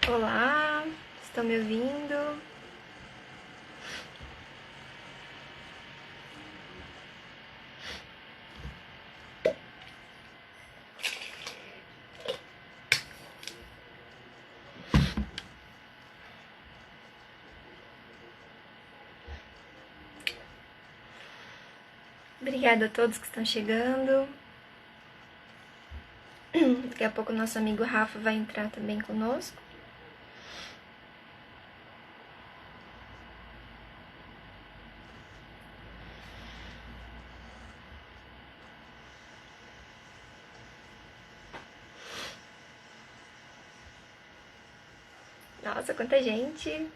Olá, estão me ouvindo? Obrigada a todos que estão chegando. Daqui a pouco o nosso amigo Rafa vai entrar também conosco. Nossa, quanta gente!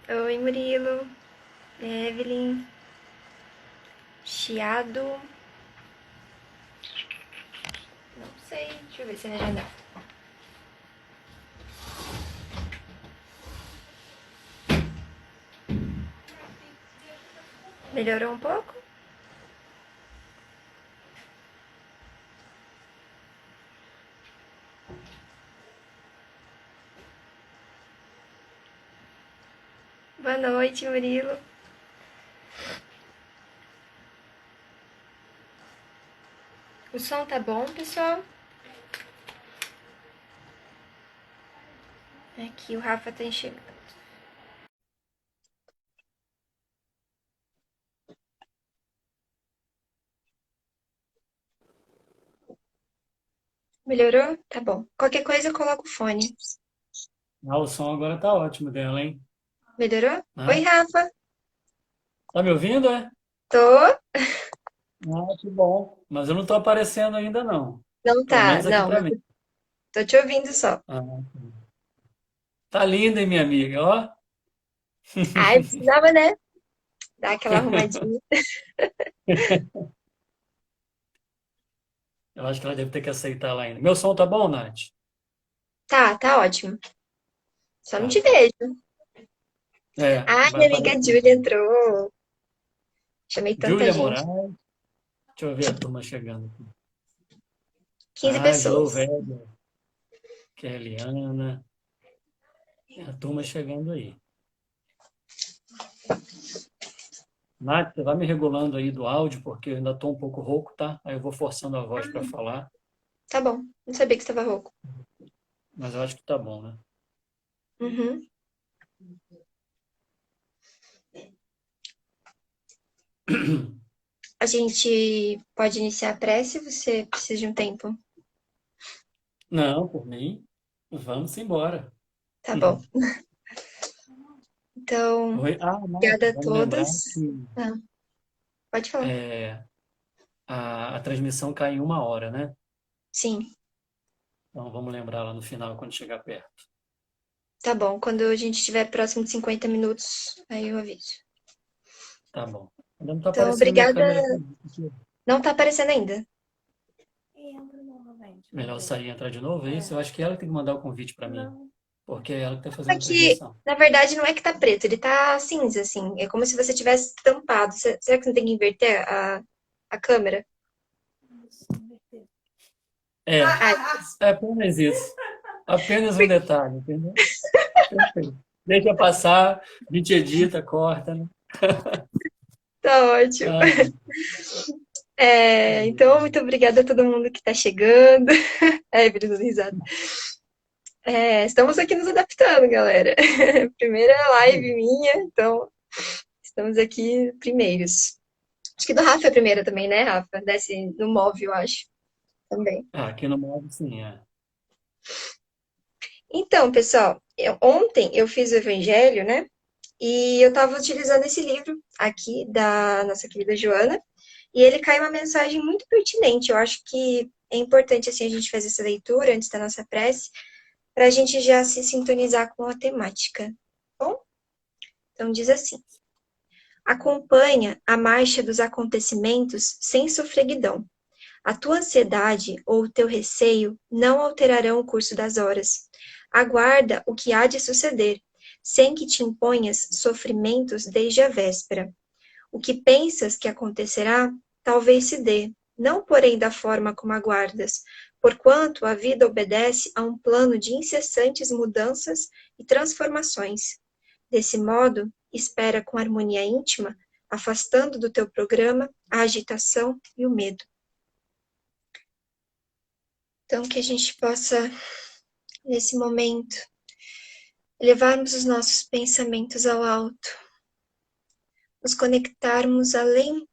Oi, Murilo, Evelyn, Chiado. Não sei, deixa eu ver se ele agendar. Melhorou um pouco? Boa noite, Murilo. O som tá bom, pessoal? Aqui o Rafa tá chegando. Melhorou? Tá bom. Qualquer coisa eu coloco o fone. Ah, o som agora tá ótimo dela, hein? Melhorou? Oi, Né? Rafa. Tá me ouvindo, é? Tô. Ah, que bom. Mas eu não tô aparecendo ainda, não. Não Pelo tá, menos aqui não, pra mas mim. tô te ouvindo só. Ah, tá linda, hein, minha amiga? Ó. Ai, precisava, né? Dar aquela arrumadinha. Eu acho que ela deve ter que aceitar lá ainda. Meu som tá bom, Nath? Tá ótimo. Só não te Tá. vejo. É, Ai, vai minha amiga aparecer. Júlia entrou. Chamei tanta Júlia gente. Moraes. Deixa eu ver a turma chegando aqui. 15 Ah, Joe pessoas. Velho, Keliana. É a turma chegando aí. Nath, você vai me regulando aí do áudio, porque eu ainda tô um pouco rouco, tá? Aí eu vou forçando a voz para falar, Tá bom. Não sabia que você tava rouco. mas eu acho que tá bom, né? Uhum. A gente pode iniciar a prece, você precisa de um tempo. Não, por mim, vamos embora. Tá bom. Então, Oi. Ah, Nath, obrigada a vamos lembrar todos. que Ah, pode falar. a transmissão cai em 1 hora, né? Sim, Então vamos lembrar lá no final, quando chegar perto. tá bom. Quando a gente estiver próximo de 50 minutos, aí eu aviso. Tá bom. Ainda não tá Então, aparecendo minha obrigada. câmera aqui. Não tá aparecendo ainda. Melhor sair e entrar de novo, é isso? Eu acho que ela tem que mandar o convite para mim, porque é ela que tá fazendo a Aqui, transmissão. na verdade, não é que tá preto, ele tá cinza, assim. É como se você tivesse tampado. Será que não tem que inverter a câmera? É, Ah, é apenas isso. Apenas um detalhe, entendeu? Perfeito. Deixa passar, a gente edita, corta, né? tá ótimo. Ah, Então, muito obrigada a todo mundo que tá chegando. É, Evelyn dando risada. Estamos aqui nos adaptando, galera. Primeira live minha, então estamos aqui primeiros. Acho que do Rafa é a primeira também, né, Rafa? Desce no móvel, eu acho, também. aqui no modo sim, é. Então, pessoal, ontem eu fiz o Evangelho, né? E eu estava utilizando esse livro aqui da nossa querida Joana, e ele cai uma mensagem muito pertinente. Eu acho que é importante assim a gente fazer essa leitura antes da nossa prece, para a gente já se sintonizar com a temática. Bom, então diz assim: acompanha a marcha dos acontecimentos sem sofreguidão. A tua ansiedade ou o teu receio não alterarão o curso das horas. Aguarda o que há de suceder, sem que te imponhas sofrimentos desde a véspera. O que pensas que acontecerá, talvez se dê. não porém da forma como aguardas, porquanto a vida obedece a um plano de incessantes mudanças e transformações. Desse modo, espera com harmonia íntima, afastando do teu programa a agitação e o medo. Então, que a gente possa, nesse momento, levarmos os nossos pensamentos ao alto, nos conectarmos além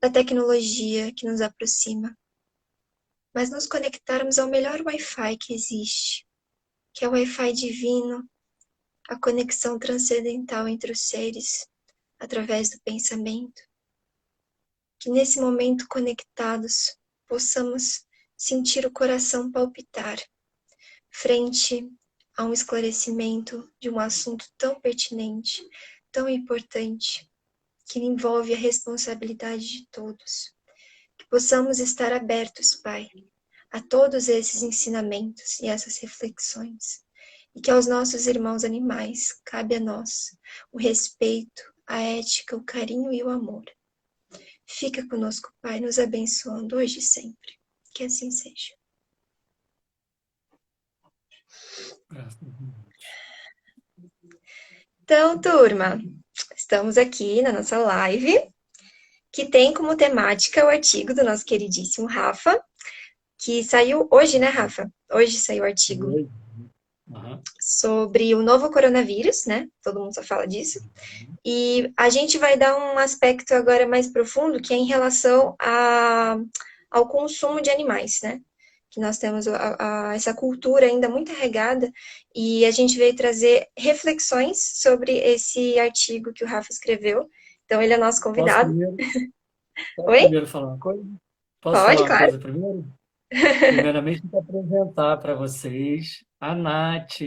da tecnologia que nos aproxima, mas nos conectarmos ao melhor Wi-Fi que existe, que é o Wi-Fi divino, a conexão transcendental entre os seres, através do pensamento. Que nesse momento conectados, possamos sentir o coração palpitar, frente a um esclarecimento de um assunto tão pertinente, tão importante, que envolve a responsabilidade de todos. Que possamos estar abertos, Pai, a todos esses ensinamentos e essas reflexões. E que aos nossos irmãos animais cabe a nós o respeito, a ética, o carinho e o amor. Fica conosco, Pai, nos abençoando hoje e sempre. Que assim seja. Então, turma, estamos aqui na nossa live, que tem como temática o artigo do nosso queridíssimo Rafa, que saiu hoje, né, Rafa? Hoje saiu o artigo sobre o novo coronavírus, né? Todo mundo só fala disso. E a gente vai dar um aspecto agora mais profundo, que é em relação ao consumo de animais, né? Que nós temos essa cultura ainda muito arraigada, e a gente veio trazer reflexões sobre esse artigo que o Rafa escreveu. Então, ele é nosso convidado. Posso Oi? primeiro falar uma coisa? Posso Pode, falar uma claro. coisa primeiro? Primeiramente, vou apresentar para vocês a Nath.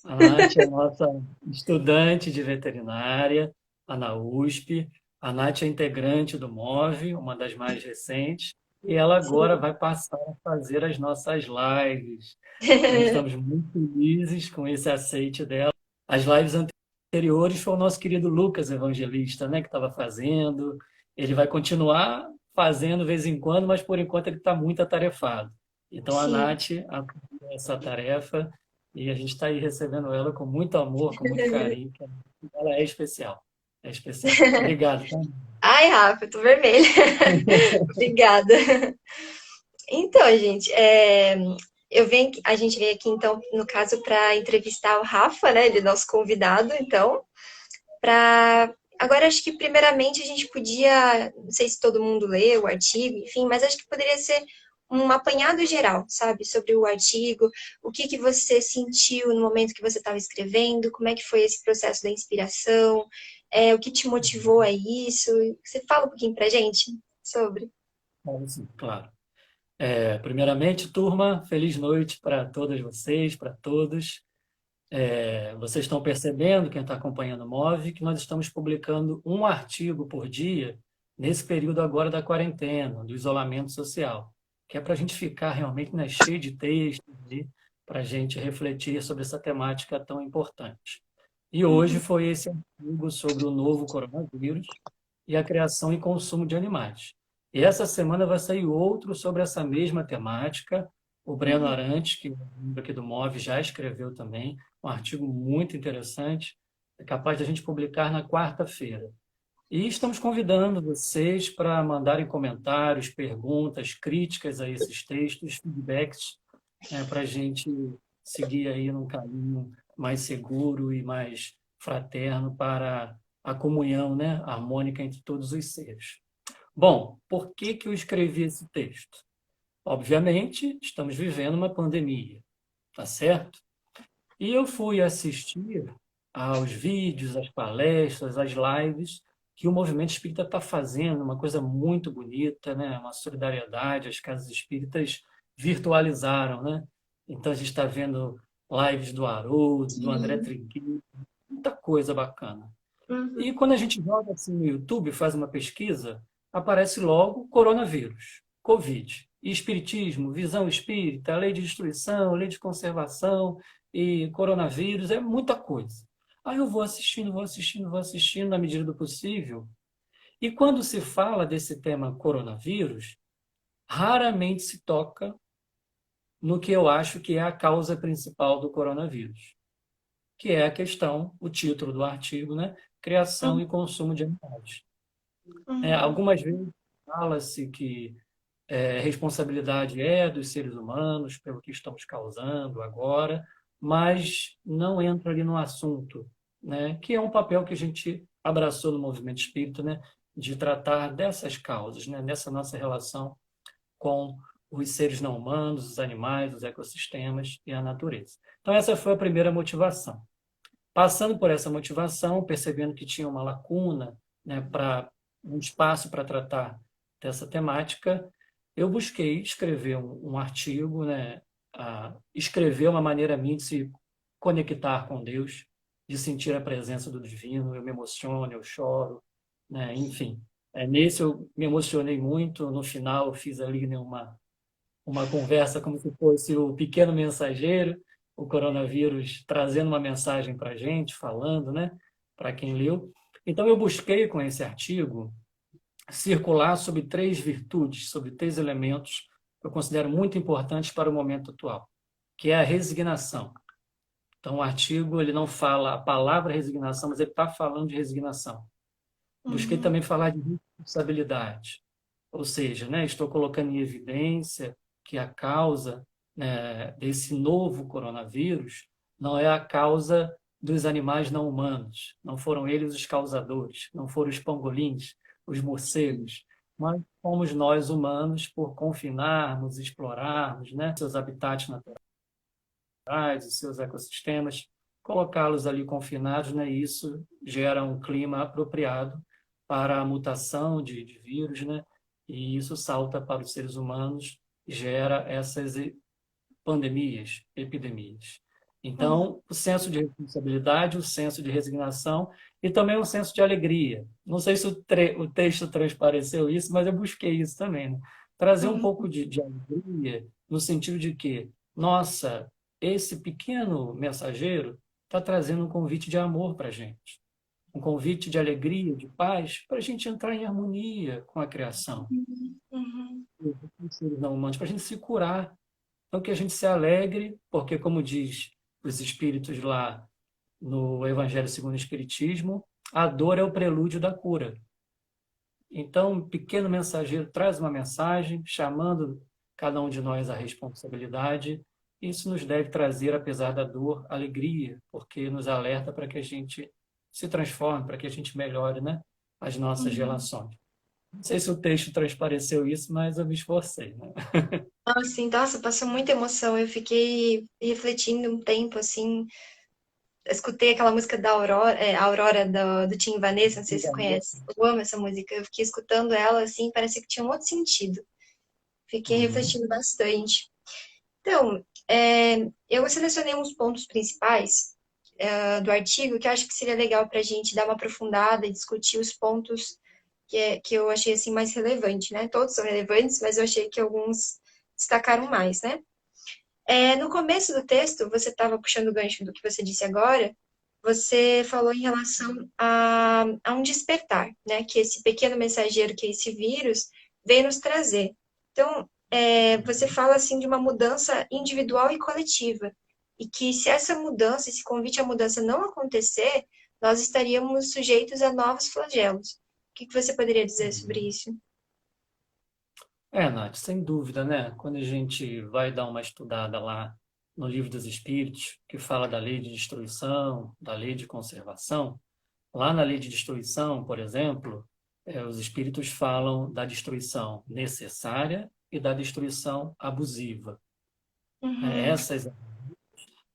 A Nath é nossa estudante de veterinária lá na USP. A Nath é integrante do MOVE, uma das mais recentes, e ela agora vai passar a fazer as nossas lives. Então, estamos muito felizes com esse aceite dela. As lives anteriores foi o nosso querido Lucas Evangelista, né, que estava fazendo. Ele vai continuar fazendo de vez em quando, mas por enquanto ele está muito atarefado. Então, a Sim. Nath assumiu essa tarefa e a gente está aí recebendo ela com muito amor, com muito carinho. Ela é especial. É especial. Obrigado. Tá? Ai, Rafa, eu tô vermelha. Obrigada. Então, gente, a gente veio aqui, então, no caso, para entrevistar o Rafa, né? Ele é nosso convidado, então, para. Agora, acho que primeiramente a gente podia, não sei se todo mundo leu o artigo, enfim, mas acho que poderia ser um apanhado geral, sabe, sobre o artigo, o que que você sentiu no momento que você estava escrevendo, como é que foi esse processo da inspiração, o que te motivou a isso. Você fala um pouquinho pra gente sobre? Sim, claro. Primeiramente, turma, feliz noite para todas vocês, para todos. Vocês estão percebendo, quem está acompanhando o MOVE, que nós estamos publicando um artigo por dia nesse período agora da quarentena, do isolamento social, que é para a gente ficar realmente, né, cheio de textos, para a gente refletir sobre essa temática tão importante. E hoje foi esse artigo sobre o novo coronavírus e a criação e consumo de animais. E essa semana vai sair outro sobre essa mesma temática. O Breno Arantes, que é membro aqui do MOVE, já escreveu também um artigo muito interessante, é capaz de a gente publicar na quarta-feira. E estamos convidando vocês para mandarem comentários, perguntas, críticas a esses textos, feedbacks, para a gente seguir aí num caminho mais seguro e mais fraterno para a comunhão, né, harmônica entre todos os seres. Bom, por que que eu escrevi esse texto? Obviamente, estamos vivendo uma pandemia, tá certo? E eu fui assistir aos vídeos, às palestras, às lives que o movimento espírita está fazendo, uma coisa muito bonita, né? Uma solidariedade, as casas espíritas virtualizaram, né? Então a gente está vendo lives do Haroldo, do André Sim. Triguinho, muita coisa bacana. Uhum. E quando a gente joga assim no YouTube, faz uma pesquisa, aparece logo coronavírus, Covid, e espiritismo, visão espírita, lei de destruição, lei de conservação e coronavírus, é muita coisa. Aí eu vou assistindo na medida do possível, E quando se fala desse tema coronavírus, raramente se toca no que eu acho que é a causa principal do coronavírus, que é a questão, o título do artigo, né? Criação e consumo de animais. Uhum. Algumas vezes fala-se que a responsabilidade é dos seres humanos pelo que estamos causando agora, mas não entra ali no assunto, né? Que é um papel que a gente abraçou no movimento espírita, né? De tratar dessas causas, né? Dessa nossa relação com os seres não humanos, os animais, os ecossistemas e a natureza. Então, essa foi a primeira motivação. Passando por essa motivação, percebendo que tinha uma lacuna, né, para um espaço para tratar dessa temática, eu busquei escrever um artigo, né, escrever uma maneira minha de se conectar com Deus, de sentir a presença do divino. Eu me emociono, eu choro, né, enfim. Nesse eu me emocionei muito. No final, eu fiz ali, né, uma conversa como se fosse o pequeno mensageiro, o coronavírus trazendo uma mensagem para a gente, falando, né, para quem leu. Então, eu busquei com esse artigo circular sobre três virtudes, sobre três elementos que eu considero muito importantes para o momento atual, que é a resignação. Então, o artigo ele não fala a palavra resignação, mas ele está falando de resignação. Busquei Uhum. também falar de responsabilidade, ou seja, né, estou colocando em evidência que a causa, né, desse novo coronavírus não é a causa dos animais não humanos, não foram eles os causadores, não foram os pangolins, os morcegos, mas fomos nós humanos por confinarmos, explorarmos, né, seus habitats naturais, os seus ecossistemas, colocá-los ali confinados, né, e isso gera um clima apropriado para a mutação de vírus, né, e isso salta para os seres humanos, gera essas pandemias, epidemias. Uhum. Então, o senso de responsabilidade, o senso de resignação e também o senso de alegria. Não sei se o texto transpareceu isso, mas eu busquei isso também, né? Trazer um Uhum. pouco de alegria, no sentido de que, nossa, esse pequeno mensageiro está trazendo um convite de amor para a gente, um convite de alegria, de paz, para a gente entrar em harmonia com a criação, Uhum. com os seres não humanos, para a gente se curar. Então, que a gente se alegre, porque, como diz os espíritos lá no Evangelho segundo o Espiritismo, a dor é o prelúdio da cura. Então, um pequeno mensageiro traz uma mensagem, chamando cada um de nós à responsabilidade. Isso nos deve trazer, apesar da dor, alegria, porque nos alerta para que a gente se transforme, para que a gente melhore, né, as nossas Uhum. relações. Não sei se o texto transpareceu isso, mas eu me esforcei, né? Assim, nossa, passou muita emoção. Eu fiquei refletindo um tempo, assim. Escutei aquela música da Aurora, Aurora do Tim Vanessa, não sei se você conhece. Eu amo essa música. Eu fiquei escutando ela, assim, parecia que tinha um outro sentido. Fiquei Uhum. refletindo bastante. Então, eu selecionei uns pontos principais do artigo que eu acho que seria legal para a gente dar uma aprofundada e discutir os pontos que eu achei assim mais relevante, né? Todos são relevantes, mas eu achei que alguns destacaram mais, né? No começo do texto, você estava puxando o gancho do que você disse agora, você falou em relação a um despertar, né? Que esse pequeno mensageiro, que é esse vírus, veio nos trazer. Então, você fala assim de uma mudança individual e coletiva. E que se essa mudança, esse convite à mudança não acontecer, nós estaríamos sujeitos a novos flagelos. O que você poderia dizer sobre isso? Nath, sem dúvida, né? Quando a gente vai dar uma estudada lá no Livro dos Espíritos, que fala da lei de destruição, da lei de conservação, lá na lei de destruição, por exemplo, os espíritos falam da destruição necessária e da destruição abusiva. Uhum, Essas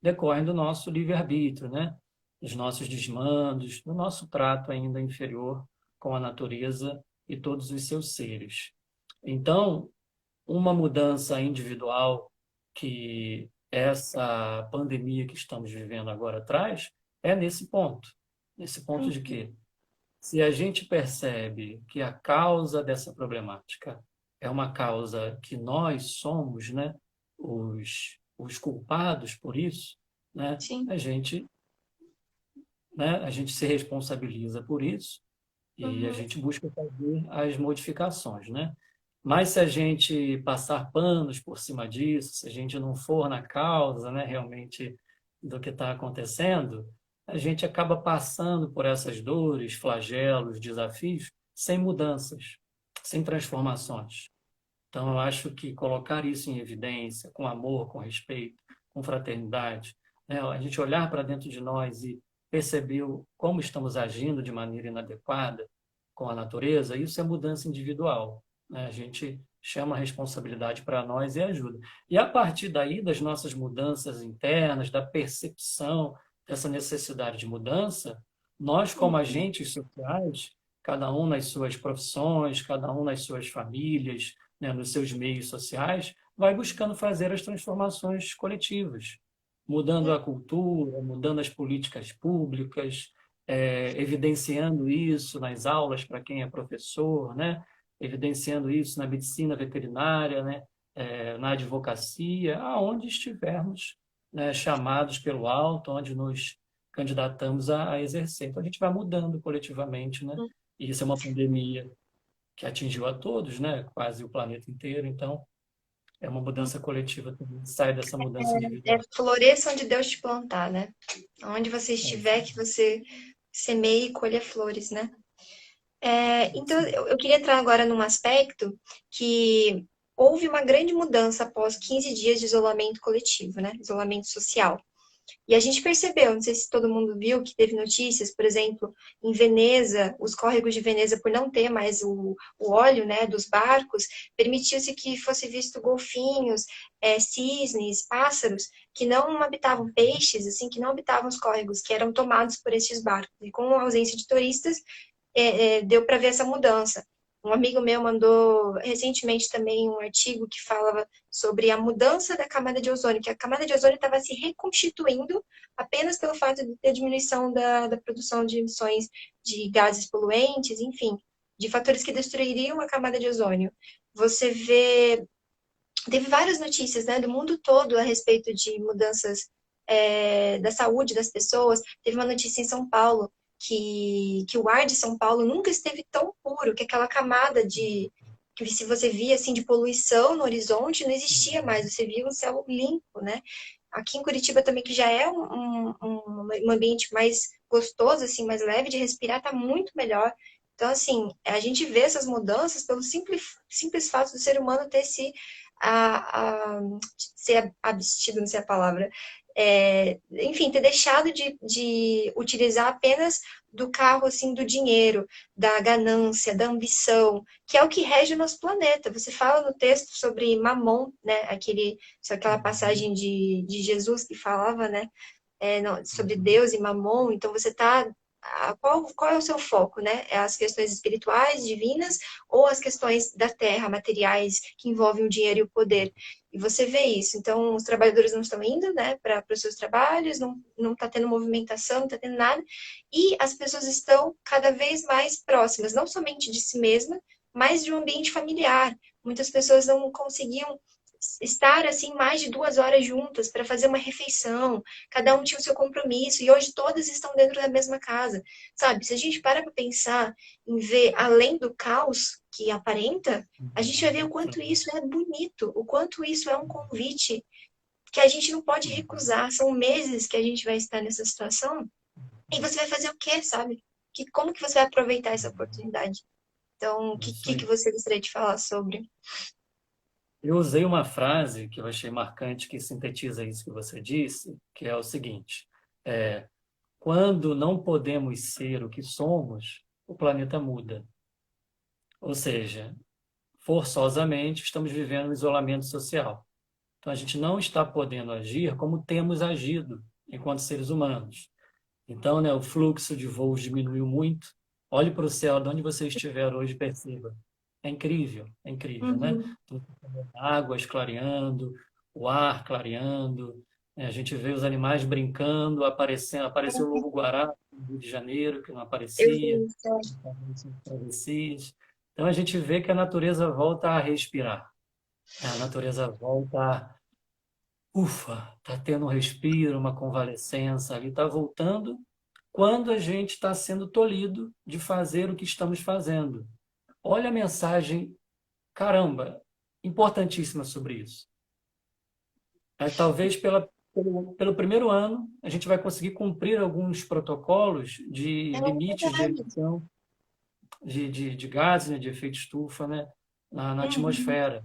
decorrem do nosso livre-arbítrio, né? Dos nossos desmandos, do nosso trato ainda inferior com a natureza e todos os seus seres. Então, uma mudança individual que essa pandemia que estamos vivendo agora traz é nesse ponto. Nesse ponto de que, se a gente percebe que a causa dessa problemática é uma causa que nós somos, né, os culpados por isso, né, sim. a gente se responsabiliza por isso E a Uhum. gente busca fazer as modificações, né? Mas se a gente passar panos por cima disso, se a gente não for na causa, né, realmente do que está acontecendo, a gente acaba passando por essas dores, flagelos, desafios, sem mudanças, sem transformações. Então, eu acho que colocar isso em evidência, com amor, com respeito, com fraternidade, né? A gente olhar para dentro de nós e perceber como estamos agindo de maneira inadequada com a natureza, isso é mudança individual, né? A gente chama a responsabilidade para nós e ajuda. E a partir daí, das nossas mudanças internas, da percepção dessa necessidade de mudança, nós, como agentes sociais, cada um nas suas profissões, cada um nas suas famílias, né, nos seus meios sociais, vai buscando fazer as transformações coletivas, mudando a cultura, mudando as políticas públicas, evidenciando isso nas aulas para quem é professor, né, evidenciando isso na medicina veterinária, né, na advocacia, aonde estivermos, né, chamados pelo alto, onde nos candidatamos a exercer. Então, a gente vai mudando coletivamente, né? E isso é uma pandemia que atingiu a todos, né? Quase o planeta inteiro. Então, é uma mudança coletiva também. Sai dessa mudança É individual. floresça onde Deus te plantar, né? Onde você É isso, estiver, que você semeie e colha flores, né? é Então, isso. eu queria entrar agora num aspecto que houve uma grande mudança após 15 dias de isolamento coletivo, né? Isolamento social. E a gente percebeu, não sei se todo mundo viu, que teve notícias, por exemplo, em Veneza, os córregos de Veneza, por não ter mais o óleo, né, dos barcos, permitiu-se que fosse visto golfinhos, cisnes, pássaros, que não habitavam peixes, assim, que não habitavam os córregos, que eram tomados por esses barcos. E com a ausência de turistas, deu para ver essa mudança. Um amigo meu mandou recentemente também um artigo que falava sobre a mudança da camada de ozônio, que a camada de ozônio estava se reconstituindo apenas pelo fato de ter diminuição da produção de emissões de gases poluentes, enfim, de fatores que destruiriam a camada de ozônio. Você vê, teve várias notícias, né, do mundo todo a respeito de mudanças da saúde das pessoas. Teve uma notícia em São Paulo que o ar de São Paulo nunca esteve tão puro, que aquela camada de que se você via assim de poluição no horizonte não existia mais, você via um céu limpo, né? Aqui em Curitiba também, que já é um ambiente mais gostoso, assim, mais leve de respirar, tá muito melhor. Então, assim, a gente vê essas mudanças pelo simples fato do ser humano ter se ser abstido, não sei a palavra, enfim, ter deixado de utilizar apenas do carro, assim, do dinheiro, da ganância, da ambição, que é o que rege o nosso planeta. Você fala no texto sobre Mamon, né, aquela passagem de Jesus que falava, né, sobre Deus e Mamon, então você está. Qual é o seu foco, né? É as questões espirituais, divinas, ou as questões da terra, materiais, que envolvem o dinheiro e o poder? E você vê isso. Então, os trabalhadores não estão indo, né, para os seus trabalhos, não está tendo movimentação, não está tendo nada, e as pessoas estão cada vez mais próximas, não somente de si mesma, mas de um ambiente familiar. Muitas pessoas não conseguiam estar assim mais de 2 horas juntas para fazer uma refeição, cada um tinha o seu compromisso e hoje todas estão dentro da mesma casa, sabe? Se a gente para pensar em ver além do caos que aparenta, a gente vai ver o quanto isso é bonito, o quanto isso é um convite que a gente não pode recusar. São meses que a gente vai estar nessa situação e você vai fazer o quê, sabe? Como que você vai aproveitar essa oportunidade? Então, o Isso que aí. você gostaria de falar sobre? Eu usei uma frase que eu achei marcante, que sintetiza isso que você disse, que é o seguinte: é, quando não podemos ser o que somos, o planeta muda. Ou seja, forçosamente estamos vivendo um isolamento social. Então, a gente não está podendo agir como temos agido enquanto seres humanos. Então, né, o fluxo de voos diminuiu muito. Olhe para o céu, de onde você estiver hoje, perceba. É incrível, né? Uhum. Então, águas clareando, o ar clareando, né? A gente vê os animais brincando, aparecendo. Apareceu o lobo-guará no Rio de Janeiro, que não Eu aparecia, vi isso. aparecem travessias. Então, a gente vê que a natureza volta a respirar. A natureza volta a, ufa, está tendo um respiro, uma convalescença ali, está voltando quando a gente está sendo tolhido de fazer o que estamos fazendo. Olha a mensagem, caramba, importantíssima sobre isso. Talvez pelo primeiro ano, a gente vai conseguir cumprir alguns protocolos de É limites de verdade. emissão de gases, né, de efeito estufa, né, na Uhum. atmosfera.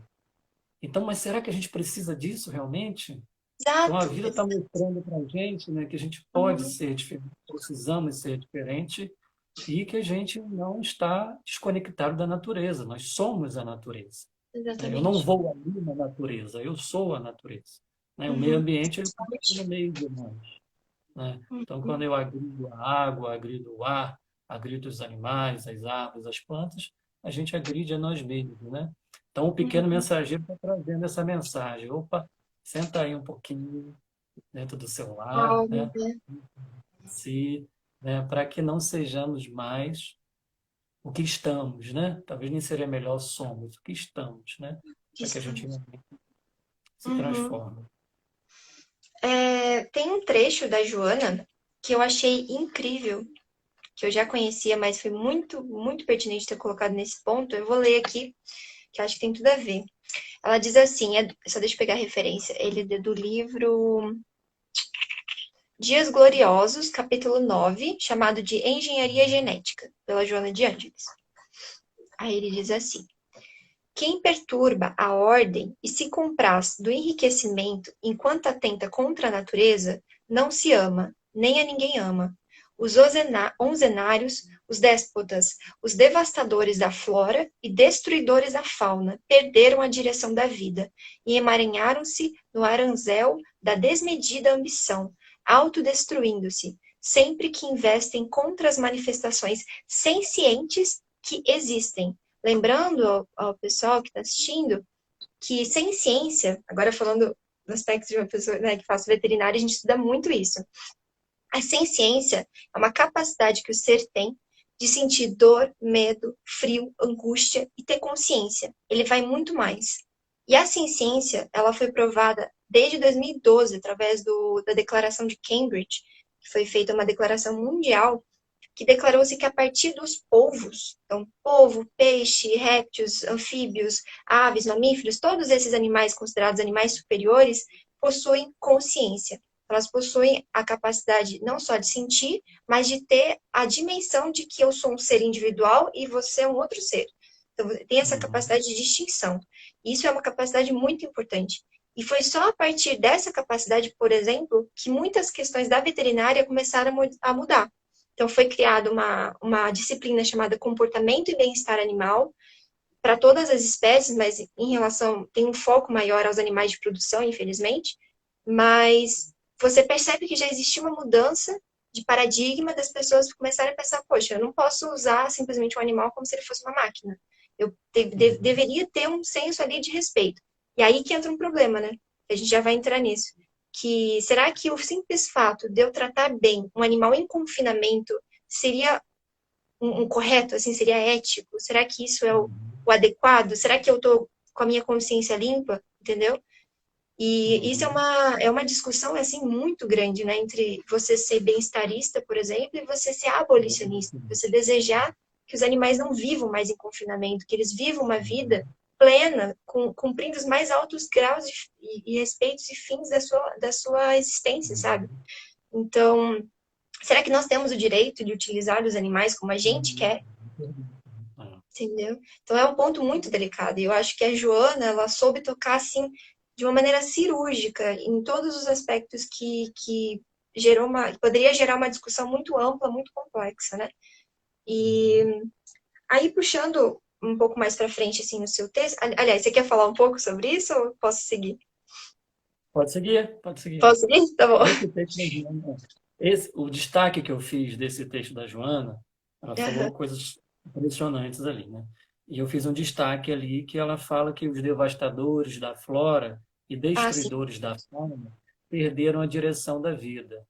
Então, mas será que a gente precisa disso realmente? Então, a Exato. vida está mostrando para a gente, né, que a gente pode Uhum. ser diferente, precisamos ser diferente e que a gente não está desconectado da natureza. Nós somos a natureza, né? Eu não Exatamente. vou ali na natureza, eu sou a natureza, né? O meio Uhum. ambiente ele está no Principalmente. meio de nós, né? Então, quando Uhum. eu agrido a água, agrido o ar, agrido os animais, as árvores, as plantas, a gente agride a nós mesmos, né? Então, o pequeno Uhum. mensageiro está trazendo essa mensagem. Opa, senta aí um pouquinho dentro do seu lar, Olha, né? Se, né? Para que não sejamos mais o que estamos, né? Talvez nem seria melhor somos o que estamos, né? que Para que a gente estamos. realmente se Uhum. transforme. É, tem um trecho da Joana que eu achei incrível, que eu já conhecia, mas foi muito, muito pertinente ter colocado nesse ponto. Eu vou ler aqui, que eu acho que tem tudo a ver. Ela diz assim, só deixa eu pegar a referência, ele é do livro Dias Gloriosos, capítulo 9, chamado de Engenharia Genética, pela Joana de Ângeles. Aí ele diz assim: quem perturba a ordem e se compraz do enriquecimento enquanto atenta contra a natureza, não se ama, nem a ninguém ama. Os onzenários, os déspotas, os devastadores da flora e destruidores da fauna perderam a direção da vida e emaranharam-se no aranzel da desmedida ambição, autodestruindo-se, sempre que investem contra as manifestações sencientes que existem. Lembrando ao pessoal que está assistindo que sem ciência, agora falando no aspecto de uma pessoa, né, que faço veterinária, a gente estuda muito isso. A sem ciência é uma capacidade que o ser tem de sentir dor, medo, frio, angústia e ter consciência. Ele vai muito mais. E a ciência, ela foi provada desde 2012 através da Declaração de Cambridge, que foi feita uma declaração mundial que declarou-se que a partir dos polvos, então polvo, peixe, répteis, anfíbios, aves, mamíferos, todos esses animais considerados animais superiores possuem consciência. Elas possuem a capacidade não só de sentir, mas de ter a dimensão de que eu sou um ser individual e você é um outro ser. Então, tem essa Uhum. capacidade de distinção. Isso é uma capacidade muito importante. E foi só a partir dessa capacidade, por exemplo, que muitas questões da veterinária começaram a mudar. Então, foi criada uma disciplina chamada Comportamento e Bem-Estar Animal para todas as espécies, mas em relação, tem um foco maior aos animais de produção, infelizmente. Mas você percebe que já existiu uma mudança de paradigma das pessoas começarem a pensar: poxa, eu não posso usar simplesmente um animal como se ele fosse uma máquina. Eu Uhum. deveria ter um senso ali de respeito. E aí que entra um problema, né? A gente já vai entrar nisso. Que será que o simples fato de eu tratar bem um animal em confinamento seria um correto, assim, seria ético? Será que isso é Uhum. o adequado? Será que eu tô com a minha consciência limpa? Entendeu? E isso Uhum. é uma discussão assim muito grande, né, entre você ser bem-estarista, por exemplo, e você ser abolicionista, você desejar que os animais não vivam mais em confinamento, que eles vivam uma vida Uhum. plena, cumprindo os mais altos graus e respeitos e fins da sua existência, sabe? Uhum. Então, será que nós temos o direito de utilizar os animais como a gente Uhum. quer? É. Entendeu? Então é um ponto muito delicado. E eu acho que a Joana, ela soube tocar assim de uma maneira cirúrgica em todos os aspectos que gerou poderia gerar uma discussão muito ampla, muito complexa, né? E Uhum. aí puxando um pouco mais para frente assim no seu texto, aliás, você quer falar um pouco sobre isso ou posso seguir? Pode seguir, pode seguir. Posso seguir? Tá bom. Esse texto da Joana, o destaque que eu fiz desse texto da Joana, ela Aham. falou coisas impressionantes ali, né? E eu fiz um destaque ali que ela fala que os devastadores da flora e Ah, sim. destruidores da fauna perderam a direção da vida,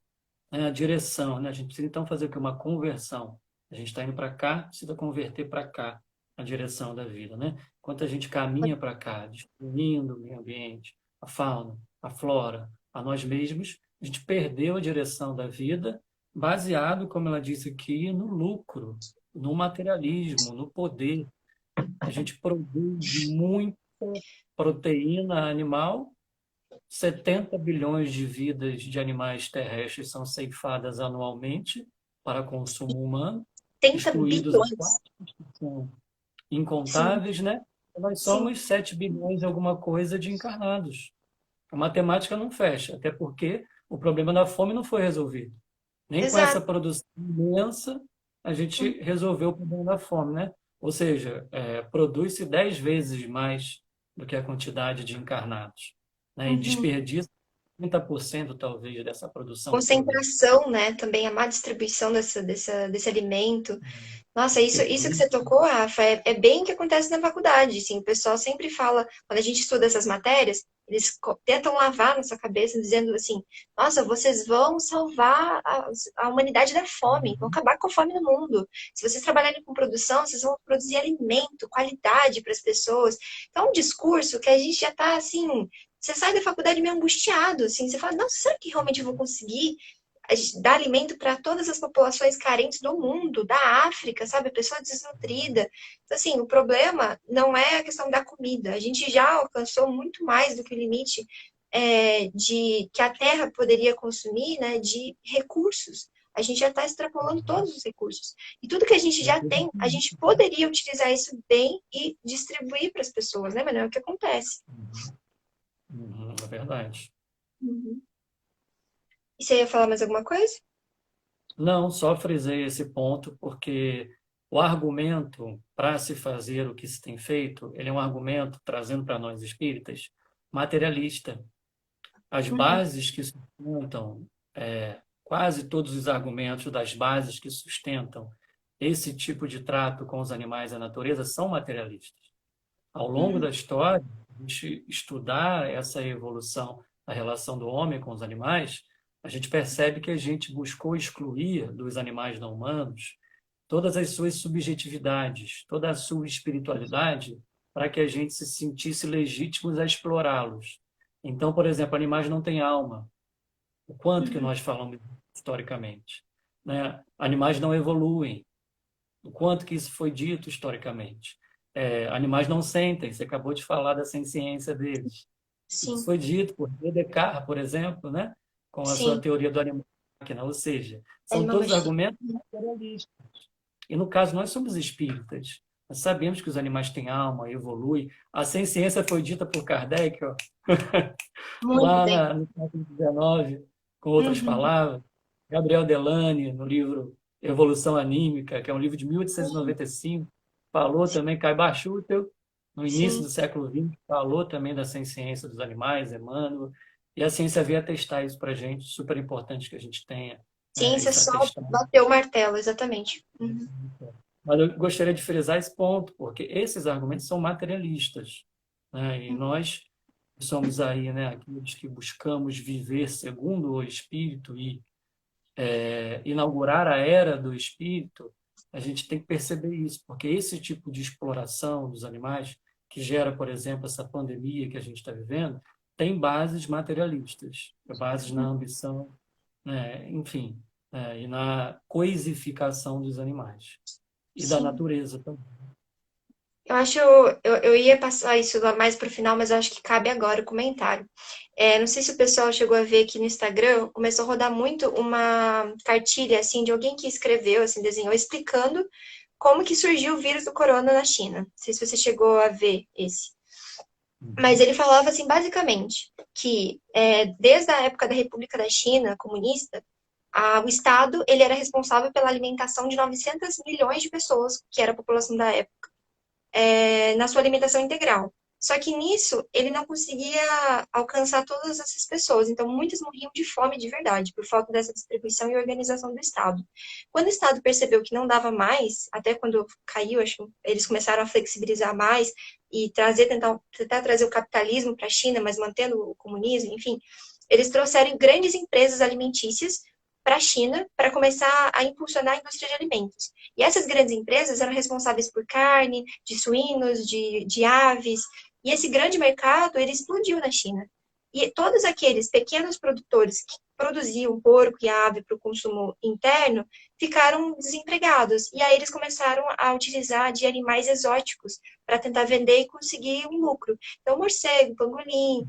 né? A direção, né? A gente precisa então fazer o quê? Uma conversão. A gente está indo para cá, precisa converter para cá a direção da vida, né? Enquanto a gente caminha para cá, destruindo o meio ambiente, a fauna, a flora, a nós mesmos, a gente perdeu a direção da vida baseado, como ela disse aqui, no lucro, no materialismo, no poder. A gente produz muita proteína animal, 70 bilhões de vidas de animais terrestres são ceifadas anualmente para consumo humano, 70 excluídos bilhões. aquáticos, que são Sim, incontáveis, né? Nós sim. somos 7 bilhões e alguma coisa de encarnados. A matemática não fecha, até porque o problema da fome não foi resolvido. Nem com essa Exato. produção imensa a gente resolveu o problema da fome, né? Ou seja, produz-se 10 vezes mais do que a quantidade de encarnados, né? E Uhum. desperdiça 30% talvez dessa produção toda. Concentração, né? Também a má distribuição desse alimento. Nossa, isso que você tocou, Rafa, é bem o que acontece na faculdade. Assim, o pessoal sempre fala, quando a gente estuda essas matérias, eles tentam lavar nossa cabeça dizendo assim: nossa, vocês vão salvar a humanidade da fome, vão acabar com a fome no mundo. Se vocês trabalharem com produção, vocês vão produzir alimento, qualidade para as pessoas. Então, é um discurso que a gente já está assim. Você sai da faculdade meio angustiado, assim, você fala: nossa, será que realmente eu vou conseguir dar alimento para todas as populações carentes do mundo, da África, sabe? Pessoa desnutrida. Então, assim, o problema não é a questão da comida. A gente já alcançou muito mais do que o limite de que a Terra poderia consumir, né? De recursos. A gente já está extrapolando todos os recursos. E tudo que a gente já tem, a gente poderia utilizar isso bem e distribuir para as pessoas, né? Mas não é o que acontece. É verdade. Uhum. E você ia falar mais alguma coisa? Não, só frisei esse ponto porque o argumento para se fazer o que se tem feito, ele é um argumento, trazendo para nós espíritas, materialista. As Uhum. bases que sustentam, quase todos os argumentos das bases que sustentam esse tipo de trato com os animais e a natureza são materialistas. Ao longo Uhum. da história, a gente estudar essa evolução da relação do homem com os animais, a gente percebe que a gente buscou excluir dos animais não humanos todas as suas subjetividades, toda a sua espiritualidade, para que a gente se sentisse legítimos a explorá-los. Então, por exemplo, animais não têm alma. O quanto que Uhum. nós falamos historicamente, né? Animais não evoluem. O quanto que isso foi dito historicamente. Animais não sentem. Você acabou de falar da senciência deles. Isso Sim, foi dito por Descartes, por exemplo, né? Com a sua sim. teoria do animal-máquina. Ou seja, são todos Animologia. argumentos materialistas. E no caso, nós somos espíritas. Nós sabemos que os animais têm alma, evoluem. A senciência foi dita por Kardec, ó, Muito lá bem. no século XIX, com outras Uhum. palavras. Gabriel Delany, no livro Evolução Anímica, que é um livro de 1895, falou também, Caiba Schutel, no início Sim. do século XX, falou também da ciência dos animais, Emmanuel, e a ciência veio atestar isso para a gente, super importante que a gente tenha, né, Ciência esse só atestado. bateu o martelo, exatamente. Uhum. Mas eu gostaria de frisar esse ponto, porque esses argumentos são materialistas, né? E nós que somos aí, né, aqueles que buscamos viver segundo o Espírito e inaugurar a era do Espírito, a gente tem que perceber isso, porque esse tipo de exploração dos animais, que gera, por exemplo, essa pandemia que a gente está vivendo, tem bases materialistas, bases na ambição, né, enfim, e na coisificação dos animais e da Sim. natureza também. Eu acho, eu ia passar isso lá mais pro final, mas eu acho que cabe agora o comentário. Não sei se o pessoal chegou a ver aqui no Instagram, começou a rodar muito uma cartilha, assim, de alguém que escreveu, assim, desenhou, explicando como que surgiu o vírus do corona na China. Não sei se você chegou a ver esse. Mas Uhum. ele falava, assim, basicamente, que desde a época da República da China comunista, o Estado ele era responsável pela alimentação de 900 milhões de pessoas, que era a população da época, na sua alimentação integral. Só que nisso ele não conseguia alcançar todas essas pessoas, então muitas morriam de fome de verdade, por falta dessa distribuição e organização do Estado. Quando o Estado percebeu que não dava mais, até quando caiu, acho que eles começaram a flexibilizar mais e tentar trazer o capitalismo para a China, mas mantendo o comunismo, enfim, eles trouxeram grandes empresas alimentícias para a China para começar a impulsionar a indústria de alimentos. E essas grandes empresas eram responsáveis por carne, de suínos, de aves, e esse grande mercado ele explodiu na China. E todos aqueles pequenos produtores que produziam porco e ave para o consumo interno ficaram desempregados. E aí eles começaram a utilizar de animais exóticos para tentar vender e conseguir um lucro. Então, morcego, pangolim,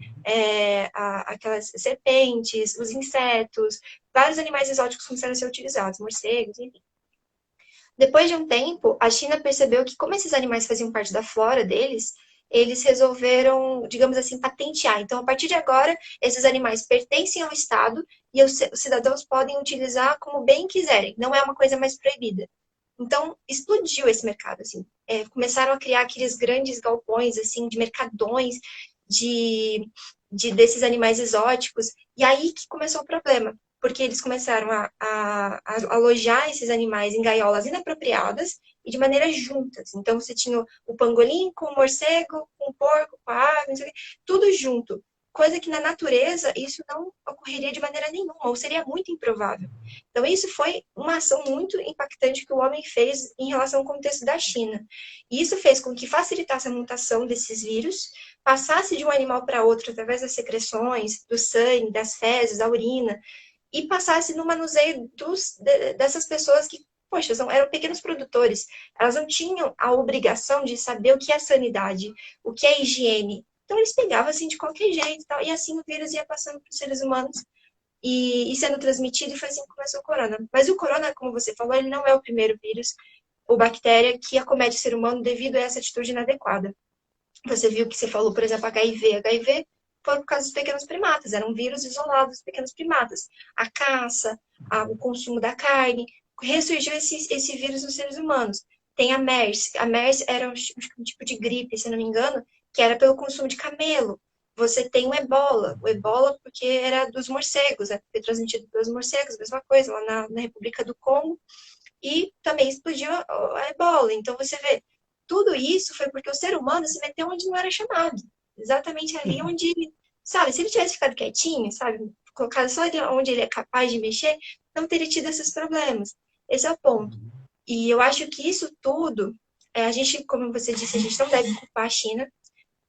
aquelas serpentes, os insetos, vários animais exóticos começaram a ser utilizados, morcegos, enfim. Depois de um tempo, a China percebeu que, como esses animais faziam parte da flora deles, eles resolveram, digamos assim, patentear. Então, a partir de agora, esses animais pertencem ao Estado e os cidadãos podem utilizar como bem quiserem. Não é uma coisa mais proibida. Então, explodiu esse mercado, assim. Começaram a criar aqueles grandes galpões, assim, de mercadões, desses animais exóticos. E aí que começou o problema, porque eles começaram a alojar esses animais em gaiolas inapropriadas e de maneira juntas. Então, você tinha o pangolim com o morcego, com o porco, com a ave, não sei o quê, tudo junto. Coisa que na natureza isso não ocorreria de maneira nenhuma, ou seria muito improvável. Então, isso foi uma ação muito impactante que o homem fez em relação ao contexto da China. E isso fez com que facilitasse a mutação desses vírus, passasse de um animal para outro através das secreções, do sangue, das fezes, da urina, e passasse no manuseio dessas pessoas que, poxa, eram pequenos produtores. Elas não tinham a obrigação de saber o que é sanidade, o que é higiene. Então, eles pegavam assim de qualquer jeito e tal, e assim o vírus ia passando para os seres humanos e sendo transmitido, e foi assim que começou o corona. Mas o corona, como você falou, ele não é o primeiro vírus ou bactéria que acomete o ser humano devido a essa atitude inadequada. Você viu que você falou, por exemplo, HIV. HIV foi por causa dos pequenos primatas, eram vírus isolados dos pequenos primatas. A caça, o consumo da carne, ressurgiu esse vírus nos seres humanos. Tem a MERS. A MERS era um tipo de gripe, se não me engano, que era pelo consumo de camelo. Você tem o ebola porque era dos morcegos, foi transmitido pelos morcegos, mesma coisa, lá na República do Congo, e também explodiu a ebola. Então você vê, tudo isso foi porque o ser humano se meteu onde não era chamado. Exatamente ali onde, sabe, se ele tivesse ficado quietinho, sabe, colocado só onde ele é capaz de mexer, não teria tido esses problemas. Esse é o ponto. E eu acho que isso tudo, a gente, como você disse, a gente não deve culpar a China,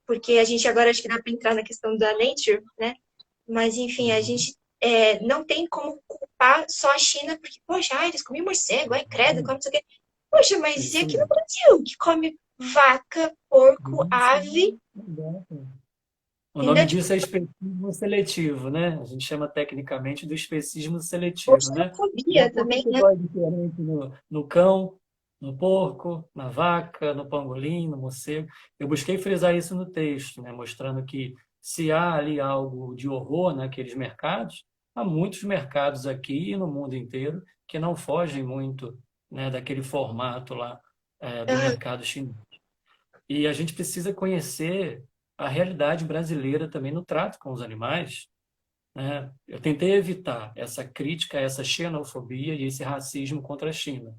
porque a gente agora acho que dá para entrar na questão da nature, né? Mas, enfim, a gente não tem como culpar só a China, porque, poxa, eles comiam morcego, ai, credo, como não sei o quê. Poxa, mas e Isso aqui no mesmo. Brasil, que come vaca, porco, Isso ave, mesmo. Exato. O nome entendeu? Tipo, disso é especismo seletivo, né? A gente chama tecnicamente do especismo seletivo, né? xenofobia Mas por que também, que né? dói diferente no cão, no porco, na vaca, no pangolim, no morcego? Eu busquei frisar isso no texto, né? Mostrando que se há ali algo de horror naqueles mercados, há muitos mercados aqui e no mundo inteiro que não fogem muito, né, daquele formato lá, do Aham, mercado chinês. E a gente precisa conhecer a realidade brasileira também no trato com os animais, né? Eu tentei evitar essa crítica, essa xenofobia e esse racismo contra a China.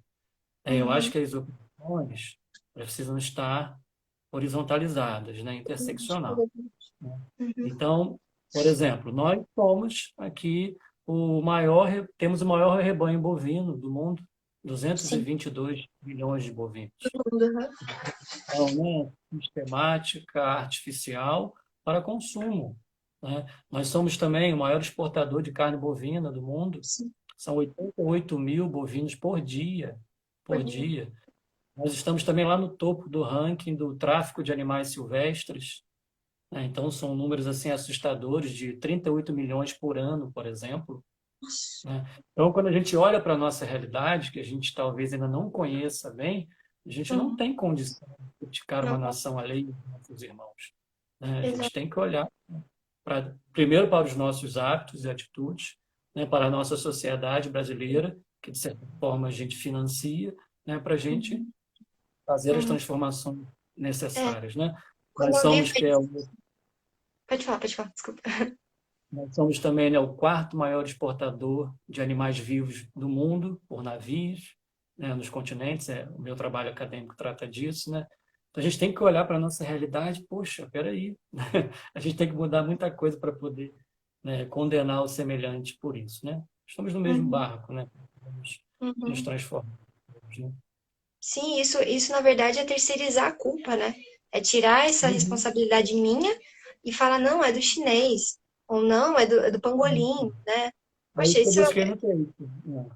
Eu acho uhum, que as opiniões precisam estar horizontalizadas, né? Interseccional, né? uhum, Então, por exemplo, nós somos aqui temos o maior rebanho bovino do mundo, sim, 222 milhões de bovinos. uhum, Então, né, sistemática, artificial para consumo, né? Nós somos também o maior exportador de carne bovina do mundo. sim, São 88 mil bovinos por dia, por uhum, dia. Nós estamos também lá no topo do ranking do tráfico de animais silvestres, né? Então, são números assim assustadores de 38 milhões por ano, por exemplo, né? Então, quando a gente olha para a nossa realidade, que a gente talvez ainda não conheça bem, a gente não uhum, tem condição de criticar uma não, nação alheia dos nossos irmãos, né? A gente exato, tem que olhar primeiro para os nossos hábitos e atitudes, né? Para a nossa sociedade brasileira, que de certa forma a gente financia, né? Para a gente uhum, fazer as uhum. transformações É, necessárias, né? quando Nós alguém somos, fez... que é Pode falar, desculpa. Nós somos também, né, o quarto maior exportador de animais vivos do mundo, por navios, né, nos continentes. O meu trabalho acadêmico trata disso, né? Então, a gente tem que olhar para a nossa realidade. Poxa, peraí, a gente tem que mudar muita coisa para poder, né, condenar o semelhante por isso, né? Estamos no mesmo Uhum, barco, né? Vamos nos uhum. transformar, né? Sim, isso na verdade é terceirizar a culpa, né? É tirar essa Uhum. responsabilidade minha e falar, não, é do chinês, ou não, é do pangolim, né? É Poxa, isso que eu isso, busquei no texto.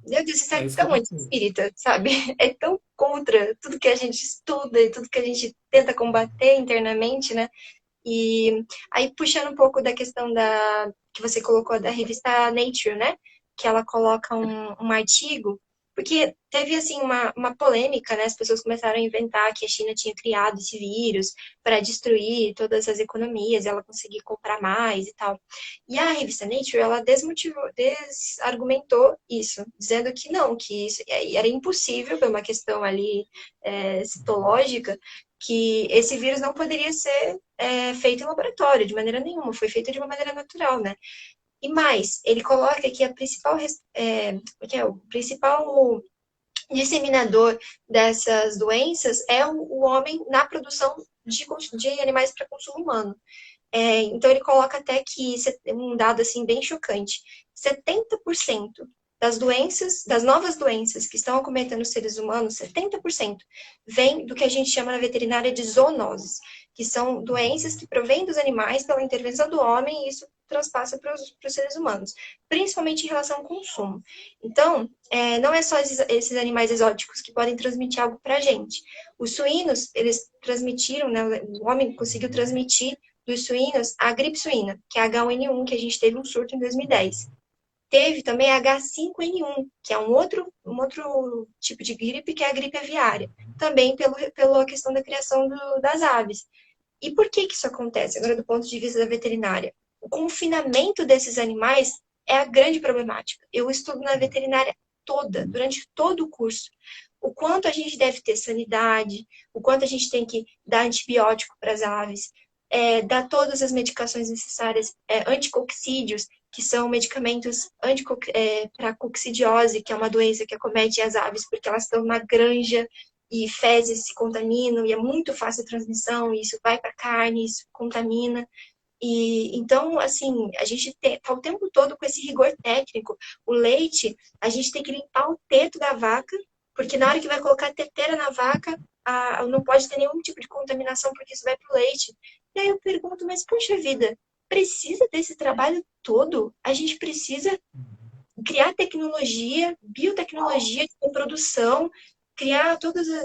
meu Deus, isso É é isso que eu tão busquei. anti-espírita, sabe? É tão contra tudo que a gente estuda e tudo que a gente tenta combater internamente, né? E aí, puxando um pouco da questão que você colocou da revista Nature, né? Que ela coloca um artigo, porque teve, assim, uma polêmica, né? As pessoas começaram a inventar que a China tinha criado esse vírus para destruir todas as economias, ela conseguir comprar mais e tal. E a revista Nature, ela desargumentou isso, dizendo que não, que isso era impossível, por uma questão ali citológica, que esse vírus não poderia ser feito em laboratório, de maneira nenhuma, foi feito de uma maneira natural, né? E mais, ele coloca que o principal disseminador dessas doenças é o homem na produção de animais para consumo humano. Então ele coloca até que um dado assim bem chocante: 70% das doenças, das novas doenças que estão acometendo os seres humanos, 70% vem do que a gente chama na veterinária de zoonoses, que são doenças que provêm dos animais pela intervenção do homem e isso transpassa para os seres humanos, principalmente em relação ao consumo. Então, não é só esses animais exóticos que podem transmitir algo para a gente. Os suínos, eles transmitiram, né, o homem conseguiu transmitir dos suínos a gripe suína, que é a H1N1, que a gente teve um surto em 2010. Teve também a H5N1, que é um outro tipo de gripe, que é a gripe aviária, também pela questão da criação das aves. E por que isso acontece, agora do ponto de vista da veterinária? O confinamento desses animais é a grande problemática. Eu estudo na veterinária toda, durante todo o curso. O quanto a gente deve ter sanidade, o quanto a gente tem que dar antibiótico para as aves, dar todas as medicações necessárias, anticoccídios, que são medicamentos para coccidiose, que é uma doença que acomete as aves porque elas estão na granja e fezes se contaminam e é muito fácil a transmissão, e isso vai para a carne, isso contamina. E então, assim, a gente tá o tempo todo com esse rigor técnico. O leite, a gente tem que limpar o teto da vaca, porque na hora que vai colocar a teteira na vaca, não pode ter nenhum tipo de contaminação, porque isso vai pro leite. E aí eu pergunto, mas poxa vida, precisa desse trabalho todo? A gente precisa criar tecnologia, biotecnologia de reprodução,